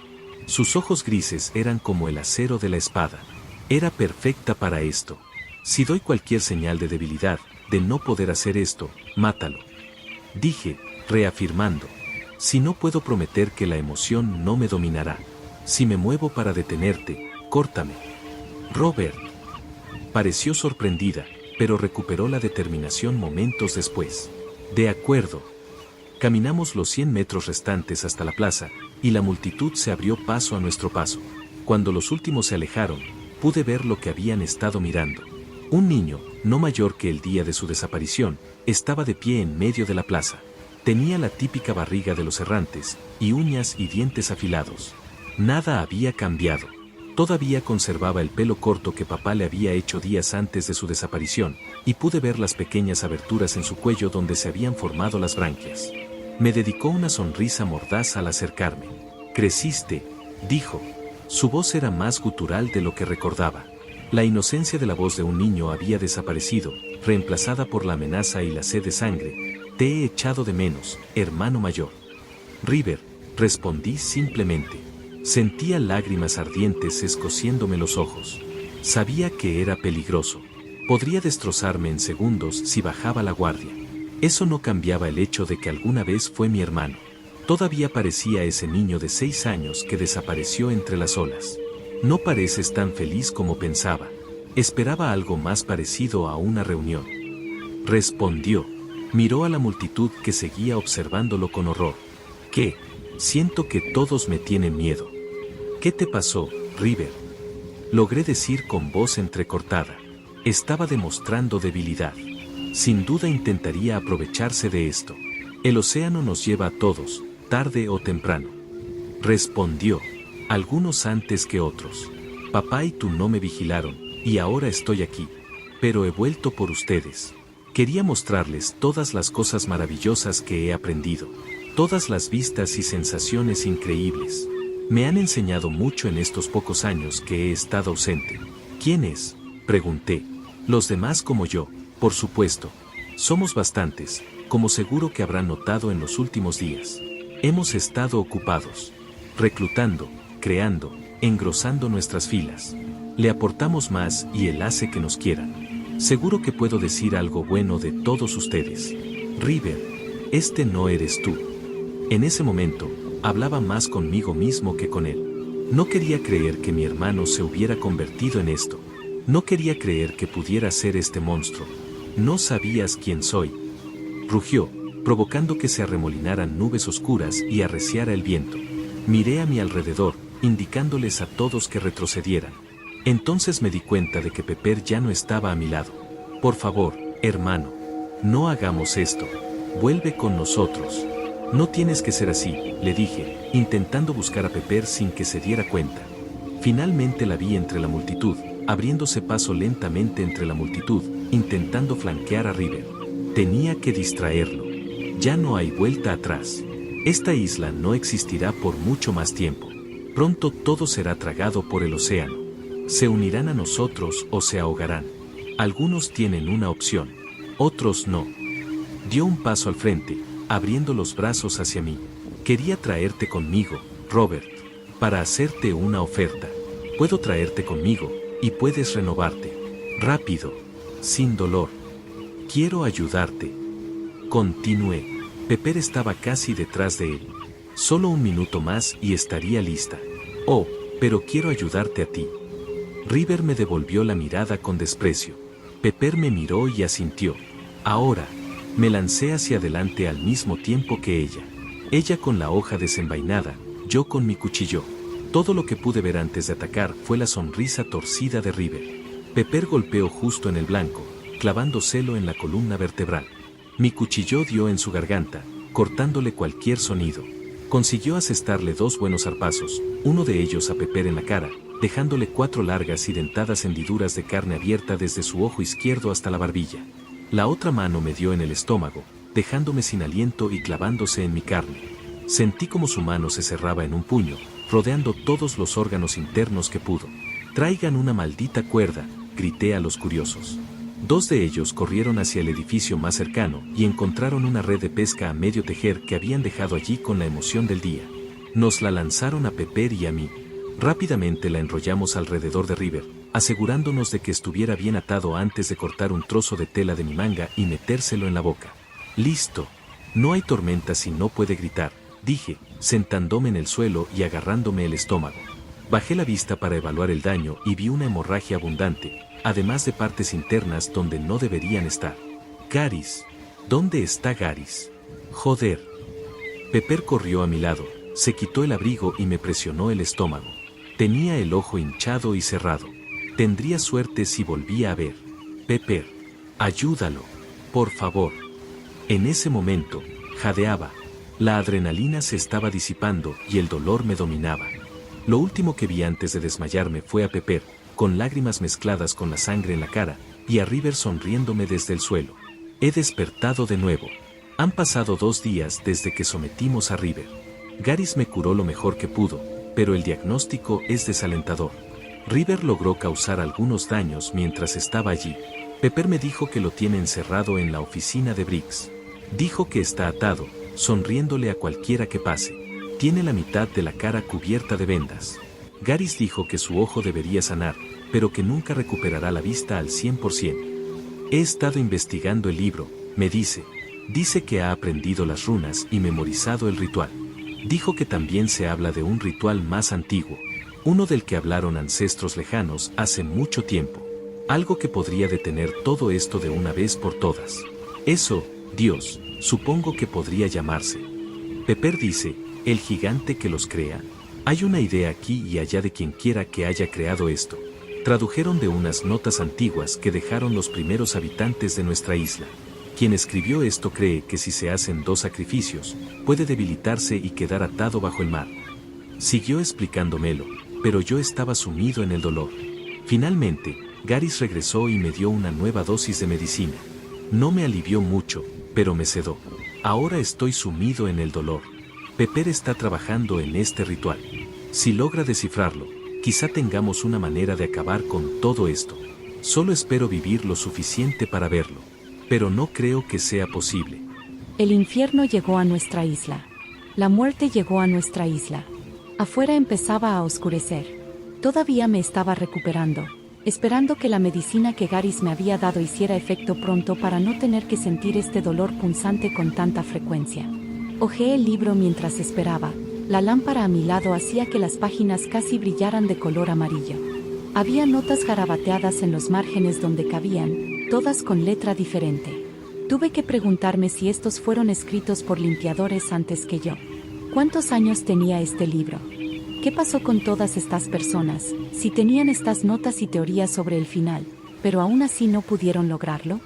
Sus ojos grises eran como el acero de la espada. Era perfecta para esto. Si doy cualquier señal de debilidad, de no poder hacer esto, mátalo. Dije, reafirmando. Si no puedo prometer que la emoción no me dominará. Si me muevo para detenerte, córtame. Robert. Pareció sorprendida, pero recuperó la determinación momentos después. De acuerdo. Caminamos los 100 metros restantes hasta la plaza, y la multitud se abrió paso a nuestro paso. Cuando los últimos se alejaron, pude ver lo que habían estado mirando. Un niño, no mayor que el día de su desaparición, estaba de pie en medio de la plaza. Tenía la típica barriga de los errantes, y uñas y dientes afilados. Nada había cambiado. Todavía conservaba el pelo corto que papá le había hecho días antes de su desaparición, y pude ver las pequeñas aberturas en su cuello donde se habían formado las branquias. Me dedicó una sonrisa mordaz al acercarme. «Creciste», dijo. Su voz era más gutural de lo que recordaba. La inocencia de la voz de un niño había desaparecido, reemplazada por la amenaza y la sed de sangre. «Te he echado de menos, hermano mayor». «River», respondí simplemente. Sentía lágrimas ardientes escociéndome los ojos. Sabía que era peligroso. Podría destrozarme en segundos si bajaba la guardia. Eso no cambiaba el hecho de que alguna vez fue mi hermano. Todavía parecía ese niño de 6 años que desapareció entre las olas. «No pareces tan feliz como pensaba. Esperaba algo más parecido a una reunión». Respondió. Miró a la multitud que seguía observándolo con horror. «¿Qué? Siento que todos me tienen miedo». «¿Qué te pasó, River?», logré decir con voz entrecortada. Estaba demostrando debilidad. Sin duda intentaría aprovecharse de esto. «El océano nos lleva a todos, tarde o temprano». Respondió. «Algunos antes que otros. Papá y tú no me vigilaron, y ahora estoy aquí. Pero he vuelto por ustedes. Quería mostrarles todas las cosas maravillosas que he aprendido. Todas las vistas y sensaciones increíbles. Me han enseñado mucho en estos pocos años que he estado ausente». «¿Quién es?», pregunté. «Los demás como yo, por supuesto. Somos bastantes, como seguro que habrán notado en los últimos días. Hemos estado ocupados. Reclutando, creando, engrosando nuestras filas. Le aportamos más y él hace que nos quieran. Seguro que puedo decir algo bueno de todos ustedes. River, este no eres tú». En ese momento, hablaba más conmigo mismo que con él. No quería creer que mi hermano se hubiera convertido en esto. No quería creer que pudiera ser este monstruo. «No sabías quién soy», rugió, provocando que se arremolinaran nubes oscuras y arreciara el viento. Miré a mi alrededor, indicándoles a todos que retrocedieran. Entonces me di cuenta de que Pepper ya no estaba a mi lado. «Por favor, hermano, no hagamos esto. Vuelve con nosotros». «No tienes que ser así», le dije, intentando buscar a Pepper sin que se diera cuenta. Finalmente la vi entre la multitud, abriéndose paso lentamente entre la multitud, intentando flanquear a River. Tenía que distraerlo. Ya no hay vuelta atrás. Esta isla no existirá por mucho más tiempo. Pronto todo será tragado por el océano. Se unirán a nosotros o se ahogarán. Algunos tienen una opción, otros no. Dio un paso al frente, abriendo los brazos hacia mí. «Quería traerte conmigo, Robert, para hacerte una oferta. Puedo traerte conmigo, y puedes renovarte. Rápido, sin dolor. Quiero ayudarte». Continué. Pepper estaba casi detrás de él. «Solo un minuto más y estaría lista». «Oh, pero quiero ayudarte a ti». River me devolvió la mirada con desprecio. Pepper me miró y asintió. «Ahora». Me lancé hacia adelante al mismo tiempo que ella. Ella con la hoja desenvainada, yo con mi cuchillo. Todo lo que pude ver antes de atacar fue la sonrisa torcida de River. Pepper golpeó justo en el blanco, clavándoselo en la columna vertebral. Mi cuchillo dio en su garganta, cortándole cualquier sonido. Consiguió asestarle 2 buenos zarpazos, uno de ellos a Pepper en la cara, dejándole 4 largas y dentadas hendiduras de carne abierta desde su ojo izquierdo hasta la barbilla. La otra mano me dio en el estómago, dejándome sin aliento y clavándose en mi carne. Sentí como su mano se cerraba en un puño, rodeando todos los órganos internos que pudo. «Traigan una maldita cuerda», grité a los curiosos. 2 de ellos corrieron hacia el edificio más cercano y encontraron una red de pesca a medio tejer que habían dejado allí con la emoción del día. Nos la lanzaron a Pepper y a mí. Rápidamente la enrollamos alrededor de River, asegurándonos de que estuviera bien atado antes de cortar un trozo de tela de mi manga y metérselo en la boca. «Listo. No hay tormenta si no puede gritar», dije, sentándome en el suelo y agarrándome el estómago. Bajé la vista para evaluar el daño y vi una hemorragia abundante, además de partes internas donde no deberían estar. «Garys. ¿Dónde está Garys? Joder». Pepper corrió a mi lado, se quitó el abrigo y me presionó el estómago. Tenía el ojo hinchado y cerrado. Tendría suerte si volvía a ver. «Pepper. Ayúdalo. Por favor». En ese momento, jadeaba. La adrenalina se estaba disipando y el dolor me dominaba. Lo último que vi antes de desmayarme fue a Pepper, con lágrimas mezcladas con la sangre en la cara, y a River sonriéndome desde el suelo. He despertado de nuevo. Han pasado 2 días desde que sometimos a River. Garys me curó lo mejor que pudo, pero el diagnóstico es desalentador. River logró causar algunos daños mientras estaba allí. Pepper me dijo que lo tiene encerrado en la oficina de Briggs. Dijo que está atado, sonriéndole a cualquiera que pase. Tiene la mitad de la cara cubierta de vendas. Garys dijo que su ojo debería sanar, pero que nunca recuperará la vista al 100%. He estado investigando el libro, me dice. Dice que ha aprendido las runas y memorizado el ritual. Dijo que también se habla de un ritual más antiguo, uno del que hablaron ancestros lejanos hace mucho tiempo. Algo que podría detener todo esto de una vez por todas. Eso, Dios, supongo que podría llamarse. Pepper dice, ¿el gigante que los crea? Hay una idea aquí y allá de quien quiera que haya creado esto. Tradujeron de unas notas antiguas que dejaron los primeros habitantes de nuestra isla. Quien escribió esto cree que si se hacen 2 sacrificios, puede debilitarse y quedar atado bajo el mar. Siguió explicándomelo, pero yo estaba sumido en el dolor. Finalmente, Garys regresó y me dio una nueva dosis de medicina. No me alivió mucho, pero me sedó. Ahora estoy sumido en el dolor. Pepper está trabajando en este ritual. Si logra descifrarlo, quizá tengamos una manera de acabar con todo esto. Solo espero vivir lo suficiente para verlo. Pero no creo que sea posible. El infierno llegó a nuestra isla. La muerte llegó a nuestra isla. Afuera empezaba a oscurecer. Todavía me estaba recuperando, esperando que la medicina que Garys me había dado hiciera efecto pronto para no tener que sentir este dolor punzante con tanta frecuencia. Hojeé el libro mientras esperaba. La lámpara a mi lado hacía que las páginas casi brillaran de color amarillo. Había notas garabateadas en los márgenes donde cabían, todas con letra diferente. Tuve que preguntarme si estos fueron escritos por limpiadores antes que yo. ¿Cuántos años tenía este libro? ¿Qué pasó con todas estas personas, si tenían estas notas y teorías sobre el final, pero aún así no pudieron lograrlo?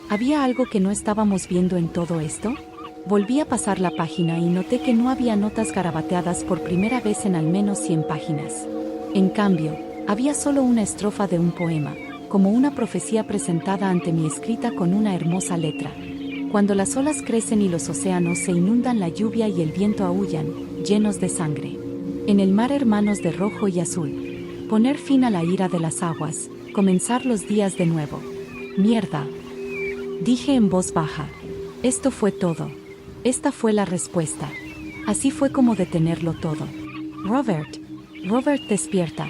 ¿Había algo que no estábamos viendo en todo esto? Volví a pasar la página y noté que no había notas garabateadas por primera vez en al menos 100 páginas. En cambio, había solo una estrofa de un poema, como una profecía presentada ante mi escrita con una hermosa letra. Cuando las olas crecen y los océanos se inundan, la lluvia y el viento aúllan, llenos de sangre. En el mar hermanos de rojo y azul. Poner fin a la ira de las aguas, comenzar los días de nuevo. Mierda. Dije en voz baja. Esto fue todo. Esta fue la respuesta. Así fue como detenerlo todo. Robert. Robert, despierta.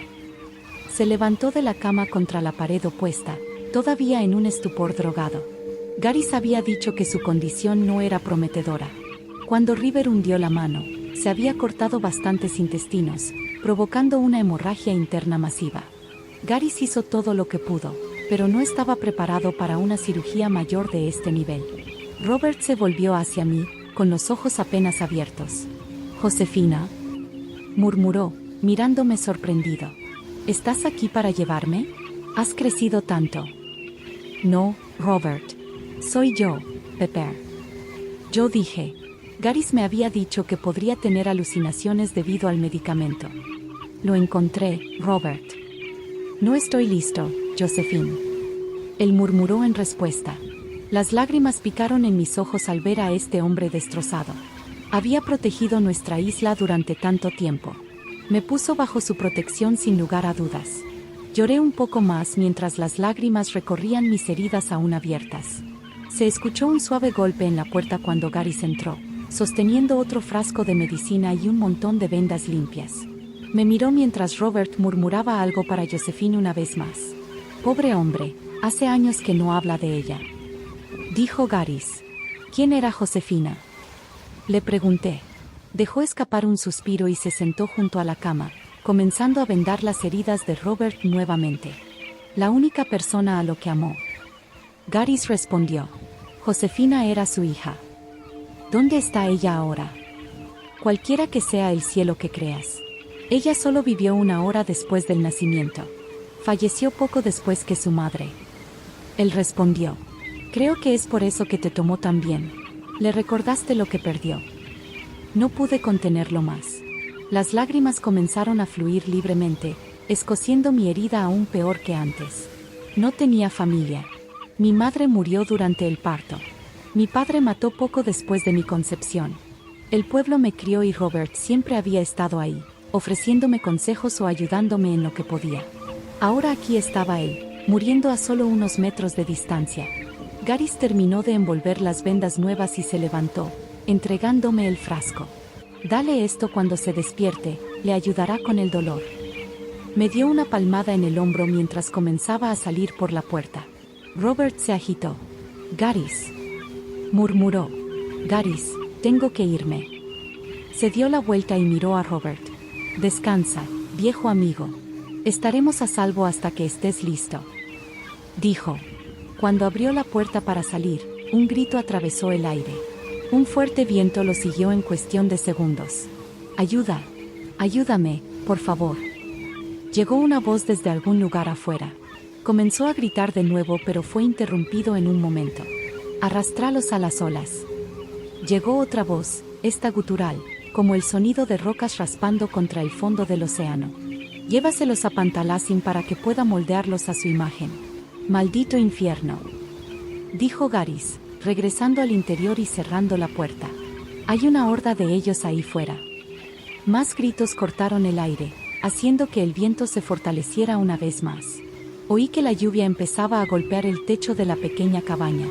Se levantó de la cama contra la pared opuesta, todavía en un estupor drogado. Garys había dicho que su condición no era prometedora. Cuando River hundió la mano, se había cortado bastantes intestinos, provocando una hemorragia interna masiva. Garys hizo todo lo que pudo, pero no estaba preparado para una cirugía mayor de este nivel. Robert se volvió hacia mí, con los ojos apenas abiertos. «Josefina», murmuró, mirándome sorprendido. ¿Estás aquí para llevarme? ¿Has crecido tanto? No, Robert. Soy yo, Pepper. Yo dije. Garys me había dicho que podría tener alucinaciones debido al medicamento. Lo encontré, Robert. No estoy listo, Josephine. Él murmuró en respuesta. Las lágrimas picaron en mis ojos al ver a este hombre destrozado. Había protegido nuestra isla durante tanto tiempo. Me puso bajo su protección sin lugar a dudas. Lloré un poco más mientras las lágrimas recorrían mis heridas aún abiertas. Se escuchó un suave golpe en la puerta cuando Garys entró, sosteniendo otro frasco de medicina y un montón de vendas limpias. Me miró mientras Robert murmuraba algo para Josephine una vez más. Pobre hombre, hace años que no habla de ella. Dijo Garys. ¿Quién era Josefina? Le pregunté. Dejó escapar un suspiro y se sentó junto a la cama, comenzando a vendar las heridas de Robert nuevamente. La única persona a lo que amó. Garys respondió. Josefina era su hija. ¿Dónde está ella ahora? Cualquiera que sea el cielo que creas. Ella solo vivió 1 hora después del nacimiento. Falleció poco después que su madre. Él respondió. Creo que es por eso que te tomó tan bien. Le recordaste lo que perdió. No pude contenerlo más. Las lágrimas comenzaron a fluir libremente, escociendo mi herida aún peor que antes. No tenía familia. Mi madre murió durante el parto. Mi padre mató poco después de mi concepción. El pueblo me crió y Robert siempre había estado ahí, ofreciéndome consejos o ayudándome en lo que podía. Ahora aquí estaba él, muriendo a solo unos metros de distancia. Garys terminó de envolver las vendas nuevas y se levantó, entregándome el frasco. Dale esto cuando se despierte, le ayudará con el dolor. Me dio una palmada en el hombro mientras comenzaba a salir por la puerta. Robert se agitó. Garys. Murmuró. Garys, tengo que irme. Se dio la vuelta y miró a Robert. Descansa, viejo amigo. Estaremos a salvo hasta que estés listo. Dijo. Cuando abrió la puerta para salir, un grito atravesó el aire. Un fuerte viento lo siguió en cuestión de segundos. Ayuda. Ayúdame, por favor. Llegó una voz desde algún lugar afuera. Comenzó a gritar de nuevo, pero fue interrumpido en un momento. Arrástralos a las olas. Llegó otra voz, esta gutural, como el sonido de rocas raspando contra el fondo del océano. Llévaselos a Pantalacin para que pueda moldearlos a su imagen. Maldito infierno. Dijo Garys, regresando al interior y cerrando la puerta. Hay una horda de ellos ahí fuera. Más gritos cortaron el aire, haciendo que el viento se fortaleciera una vez más. Oí que la lluvia empezaba a golpear el techo de la pequeña cabaña.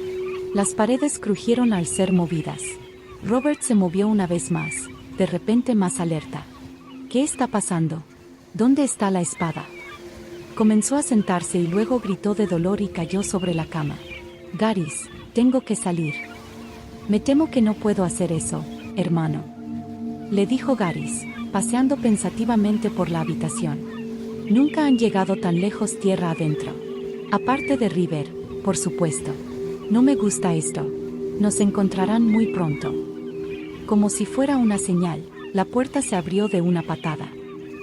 Las paredes crujieron al ser movidas. Robert se movió una vez más, de repente más alerta. ¿Qué está pasando? ¿Dónde está la espada? Comenzó a sentarse y luego gritó de dolor y cayó sobre la cama. Garys, tengo que salir. Me temo que no puedo hacer eso, hermano. Le dijo Garys, paseando pensativamente por la habitación. Nunca han llegado tan lejos tierra adentro. Aparte de River, por supuesto. No me gusta esto. Nos encontrarán muy pronto. Como si fuera una señal, la puerta se abrió de una patada.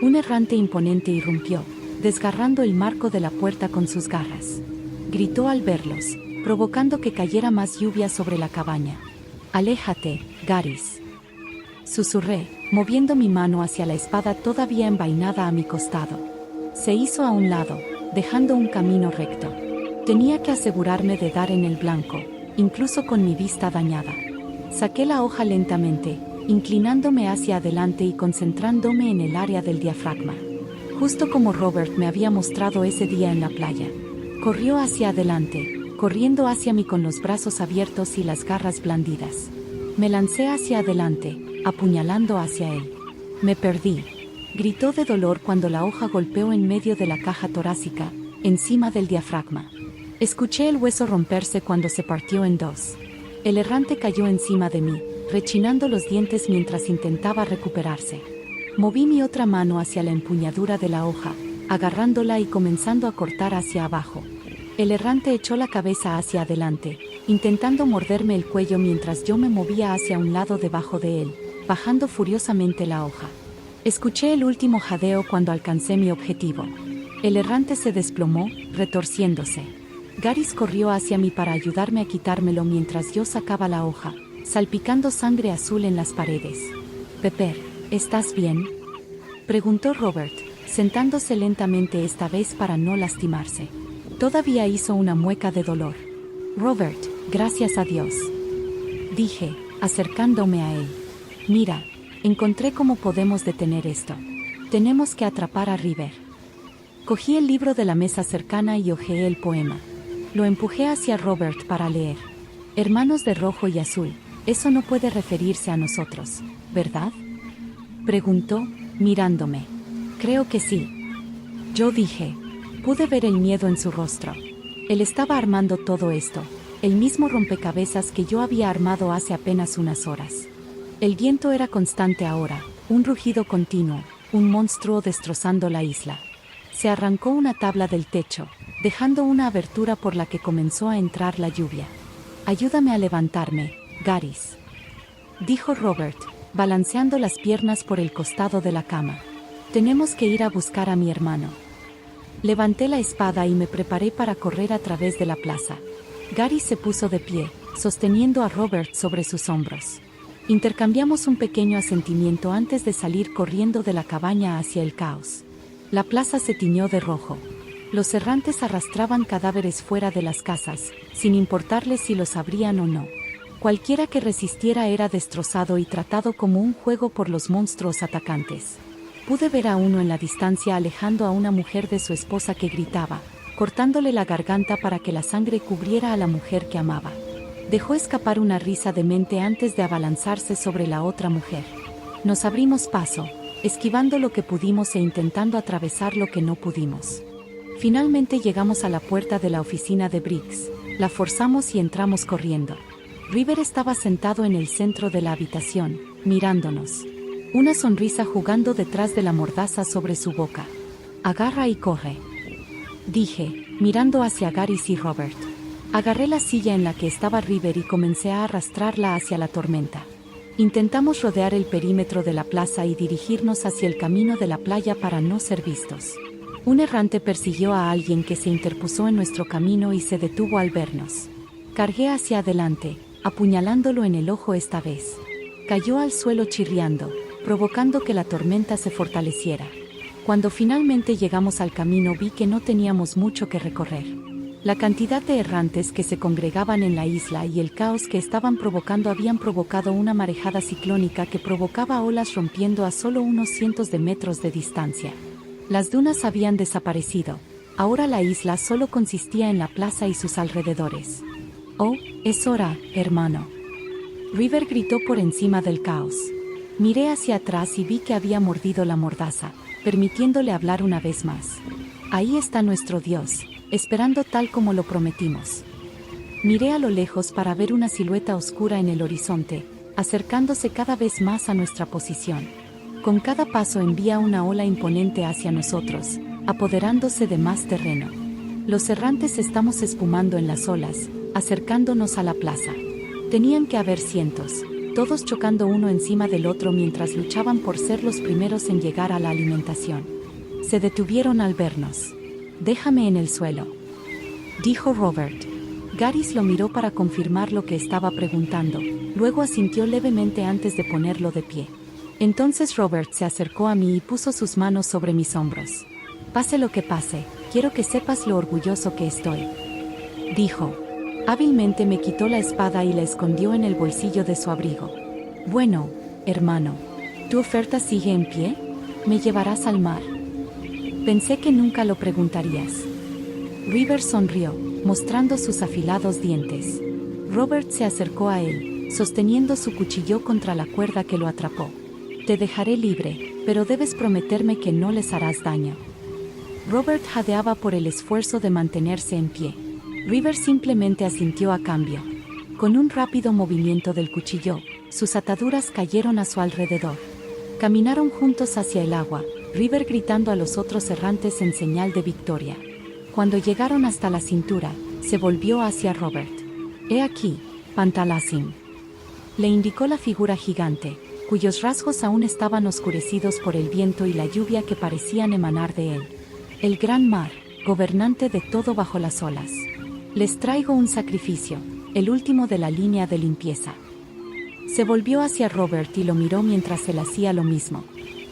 Un errante imponente irrumpió, desgarrando el marco de la puerta con sus garras. Gritó al verlos, provocando que cayera más lluvia sobre la cabaña. Aléjate, Garys. Susurré, moviendo mi mano hacia la espada todavía envainada a mi costado. Se hizo a un lado, dejando un camino recto. Tenía que asegurarme de dar en el blanco, incluso con mi vista dañada. Saqué la hoja lentamente, inclinándome hacia adelante y concentrándome en el área del diafragma. Justo como Robert me había mostrado ese día en la playa. Corrió hacia adelante, corriendo hacia mí con los brazos abiertos y las garras blandidas. Me lancé hacia adelante, apuñalando hacia él. Me perdí. Gritó de dolor cuando la hoja golpeó en medio de la caja torácica, encima del diafragma. Escuché el hueso romperse cuando se partió en dos. El errante cayó encima de mí, rechinando los dientes mientras intentaba recuperarse. Moví mi otra mano hacia la empuñadura de la hoja, agarrándola y comenzando a cortar hacia abajo. El errante echó la cabeza hacia adelante, intentando morderme el cuello mientras yo me movía hacia un lado debajo de él, bajando furiosamente la hoja. Escuché el último jadeo cuando alcancé mi objetivo. El errante se desplomó, retorciéndose. Garys corrió hacia mí para ayudarme a quitármelo mientras yo sacaba la hoja, salpicando sangre azul en las paredes. «Pepper, ¿estás bien?», preguntó Robert, sentándose lentamente esta vez para no lastimarse. Todavía hizo una mueca de dolor. «Robert, gracias a Dios», dije, acercándome a él. «Mira, encontré cómo podemos detener esto. Tenemos que atrapar a River». Cogí el libro de la mesa cercana y hojeé el poema. Lo empujé hacia Robert para leer. «Hermanos de rojo y azul, eso no puede referirse a nosotros, ¿verdad?», preguntó, mirándome. «Creo que sí», yo dije. Pude ver el miedo en su rostro. Él estaba armando todo esto, el mismo rompecabezas que yo había armado hace apenas unas horas. El viento era constante ahora, un rugido continuo, un monstruo destrozando la isla. Se arrancó una tabla del techo, dejando una abertura por la que comenzó a entrar la lluvia. «Ayúdame a levantarme, Garys», dijo Robert, balanceando las piernas por el costado de la cama. «Tenemos que ir a buscar a mi hermano». Levanté la espada y me preparé para correr a través de la plaza. Garys se puso de pie, sosteniendo a Robert sobre sus hombros. Intercambiamos un pequeño asentimiento antes de salir corriendo de la cabaña hacia el caos. La plaza se tiñó de rojo. Los errantes arrastraban cadáveres fuera de las casas, sin importarles si los abrían o no. Cualquiera que resistiera era destrozado y tratado como un juego por los monstruos atacantes. Pude ver a uno en la distancia alejando a una mujer de su esposa que gritaba, cortándole la garganta para que la sangre cubriera a la mujer que amaba. Dejó escapar una risa demente antes de abalanzarse sobre la otra mujer. Nos abrimos paso, esquivando lo que pudimos e intentando atravesar lo que no pudimos. Finalmente llegamos a la puerta de la oficina de Briggs, la forzamos y entramos corriendo. River estaba sentado en el centro de la habitación, mirándonos. Una sonrisa jugando detrás de la mordaza sobre su boca. «Agarra y corre», dije, mirando hacia Garys y Robert. Agarré la silla en la que estaba River y comencé a arrastrarla hacia la tormenta. Intentamos rodear el perímetro de la plaza y dirigirnos hacia el camino de la playa para no ser vistos. Un errante persiguió a alguien que se interpuso en nuestro camino y se detuvo al vernos. Cargué hacia adelante, apuñalándolo en el ojo esta vez. Cayó al suelo chirriando, provocando que la tormenta se fortaleciera. Cuando finalmente llegamos al camino vi que no teníamos mucho que recorrer. La cantidad de errantes que se congregaban en la isla y el caos que estaban provocando habían provocado una marejada ciclónica que provocaba olas rompiendo a solo unos cientos de metros de distancia. Las dunas habían desaparecido. Ahora la isla solo consistía en la plaza y sus alrededores. «Oh, es hora, hermano», River gritó por encima del caos. Miré hacia atrás y vi que había mordido la mordaza, permitiéndole hablar una vez más. «Ahí está nuestro Dios, esperando tal como lo prometimos». Miré a lo lejos para ver una silueta oscura en el horizonte, acercándose cada vez más a nuestra posición. Con cada paso envía una ola imponente hacia nosotros, apoderándose de más terreno. Los errantes estamos espumando en las olas, acercándonos a la plaza. Tenían que haber cientos, todos chocando uno encima del otro mientras luchaban por ser los primeros en llegar a la alimentación. Se detuvieron al vernos. «Déjame en el suelo», dijo Robert. Garys lo miró para confirmar lo que estaba preguntando, luego asintió levemente antes de ponerlo de pie. Entonces Robert se acercó a mí y puso sus manos sobre mis hombros. «Pase lo que pase, quiero que sepas lo orgulloso que estoy», dijo. Hábilmente me quitó la espada y la escondió en el bolsillo de su abrigo. «Bueno, hermano, ¿tu oferta sigue en pie? ¿Me llevarás al mar?». Pensé que nunca lo preguntarías. River sonrió, mostrando sus afilados dientes. Robert se acercó a él, sosteniendo su cuchillo contra la cuerda que lo atrapó. «Te dejaré libre, pero debes prometerme que no les harás daño». Robert jadeaba por el esfuerzo de mantenerse en pie. River simplemente asintió a cambio. Con un rápido movimiento del cuchillo, sus ataduras cayeron a su alrededor. Caminaron juntos hacia el agua, River gritando a los otros errantes en señal de victoria. Cuando llegaron hasta la cintura, se volvió hacia Robert. «He aquí, Pantalacin», le indicó la figura gigante, cuyos rasgos aún estaban oscurecidos por el viento y la lluvia que parecían emanar de él. El gran mar, gobernante de todo bajo las olas. Les traigo un sacrificio, el último de la línea de limpieza. Se volvió hacia Robert y lo miró mientras él hacía lo mismo.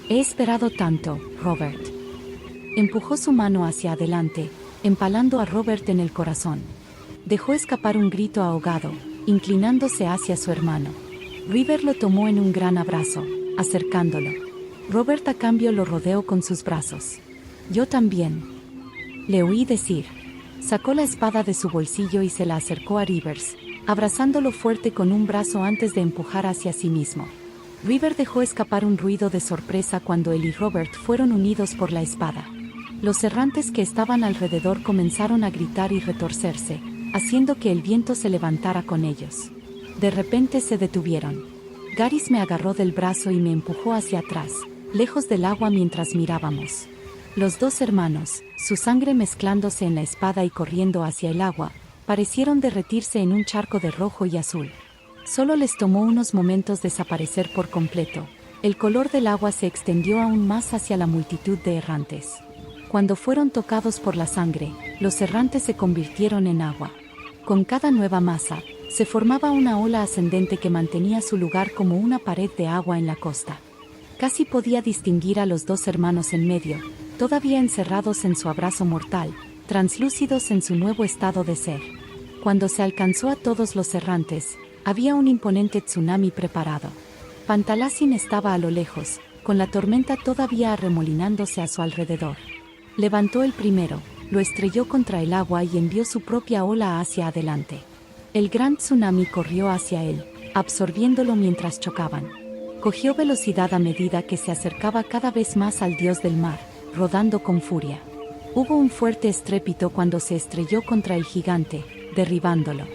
He esperado tanto, Robert. Empujó su mano hacia adelante, empalando a Robert en el corazón. Dejó escapar un grito ahogado, inclinándose hacia su hermano. River lo tomó en un gran abrazo, acercándolo. Robert a cambio lo rodeó con sus brazos. Yo también. Le oí decir. Sacó la espada de su bolsillo y se la acercó a Rivers, abrazándolo fuerte con un brazo antes de empujar hacia sí mismo. River dejó escapar un ruido de sorpresa cuando él y Robert fueron unidos por la espada. Los errantes que estaban alrededor comenzaron a gritar y retorcerse, haciendo que el viento se levantara con ellos. De repente se detuvieron. Garys me agarró del brazo y me empujó hacia atrás, lejos del agua mientras mirábamos. Los dos hermanos, su sangre mezclándose en la espada y corriendo hacia el agua, parecieron derretirse en un charco de rojo y azul. Solo les tomó unos momentos desaparecer por completo. El color del agua se extendió aún más hacia la multitud de errantes. Cuando fueron tocados por la sangre, los errantes se convirtieron en agua. Con cada nueva masa, se formaba una ola ascendente que mantenía su lugar como una pared de agua en la costa. Casi podía distinguir a los dos hermanos en medio, todavía encerrados en su abrazo mortal, translúcidos en su nuevo estado de ser. Cuando se alcanzó a todos los errantes, había un imponente tsunami preparado. Pantalacin estaba a lo lejos, con la tormenta todavía arremolinándose a su alrededor. Levantó el primero, lo estrelló contra el agua y envió su propia ola hacia adelante. El gran tsunami corrió hacia él, absorbiéndolo mientras chocaban. Cogió velocidad a medida que se acercaba cada vez más al dios del mar, rodando con furia. Hubo un fuerte estrépito cuando se estrelló contra el gigante, derribándolo.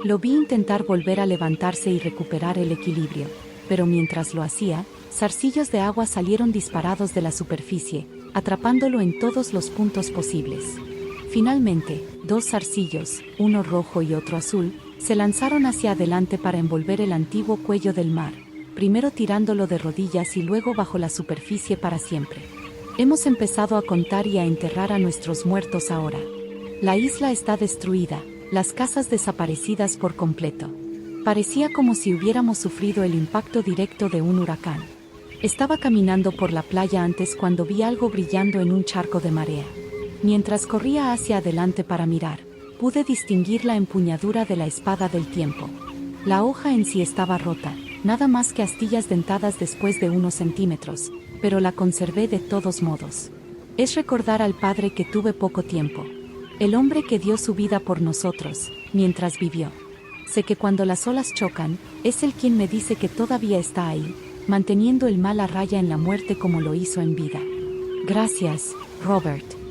Lo vi intentar volver a levantarse y recuperar el equilibrio, pero mientras lo hacía, zarcillos de agua salieron disparados de la superficie, atrapándolo en todos los puntos posibles. Finalmente, dos zarcillos, uno rojo y otro azul, se lanzaron hacia adelante para envolver el antiguo cuello del mar, primero tirándolo de rodillas y luego bajo la superficie para siempre. Hemos empezado a contar y a enterrar a nuestros muertos ahora. La isla está destruida, las casas desaparecidas por completo. Parecía como si hubiéramos sufrido el impacto directo de un huracán. Estaba caminando por la playa antes cuando vi algo brillando en un charco de marea. Mientras corría hacia adelante para mirar, pude distinguir la empuñadura de la espada del tiempo. La hoja en sí estaba rota, nada más que astillas dentadas después de unos centímetros, pero la conservé de todos modos. Es recordar al padre que tuve poco tiempo. El hombre que dio su vida por nosotros, mientras vivió. Sé que cuando las olas chocan, es él quien me dice que todavía está ahí, manteniendo el mal a raya en la muerte como lo hizo en vida. Gracias, Robert.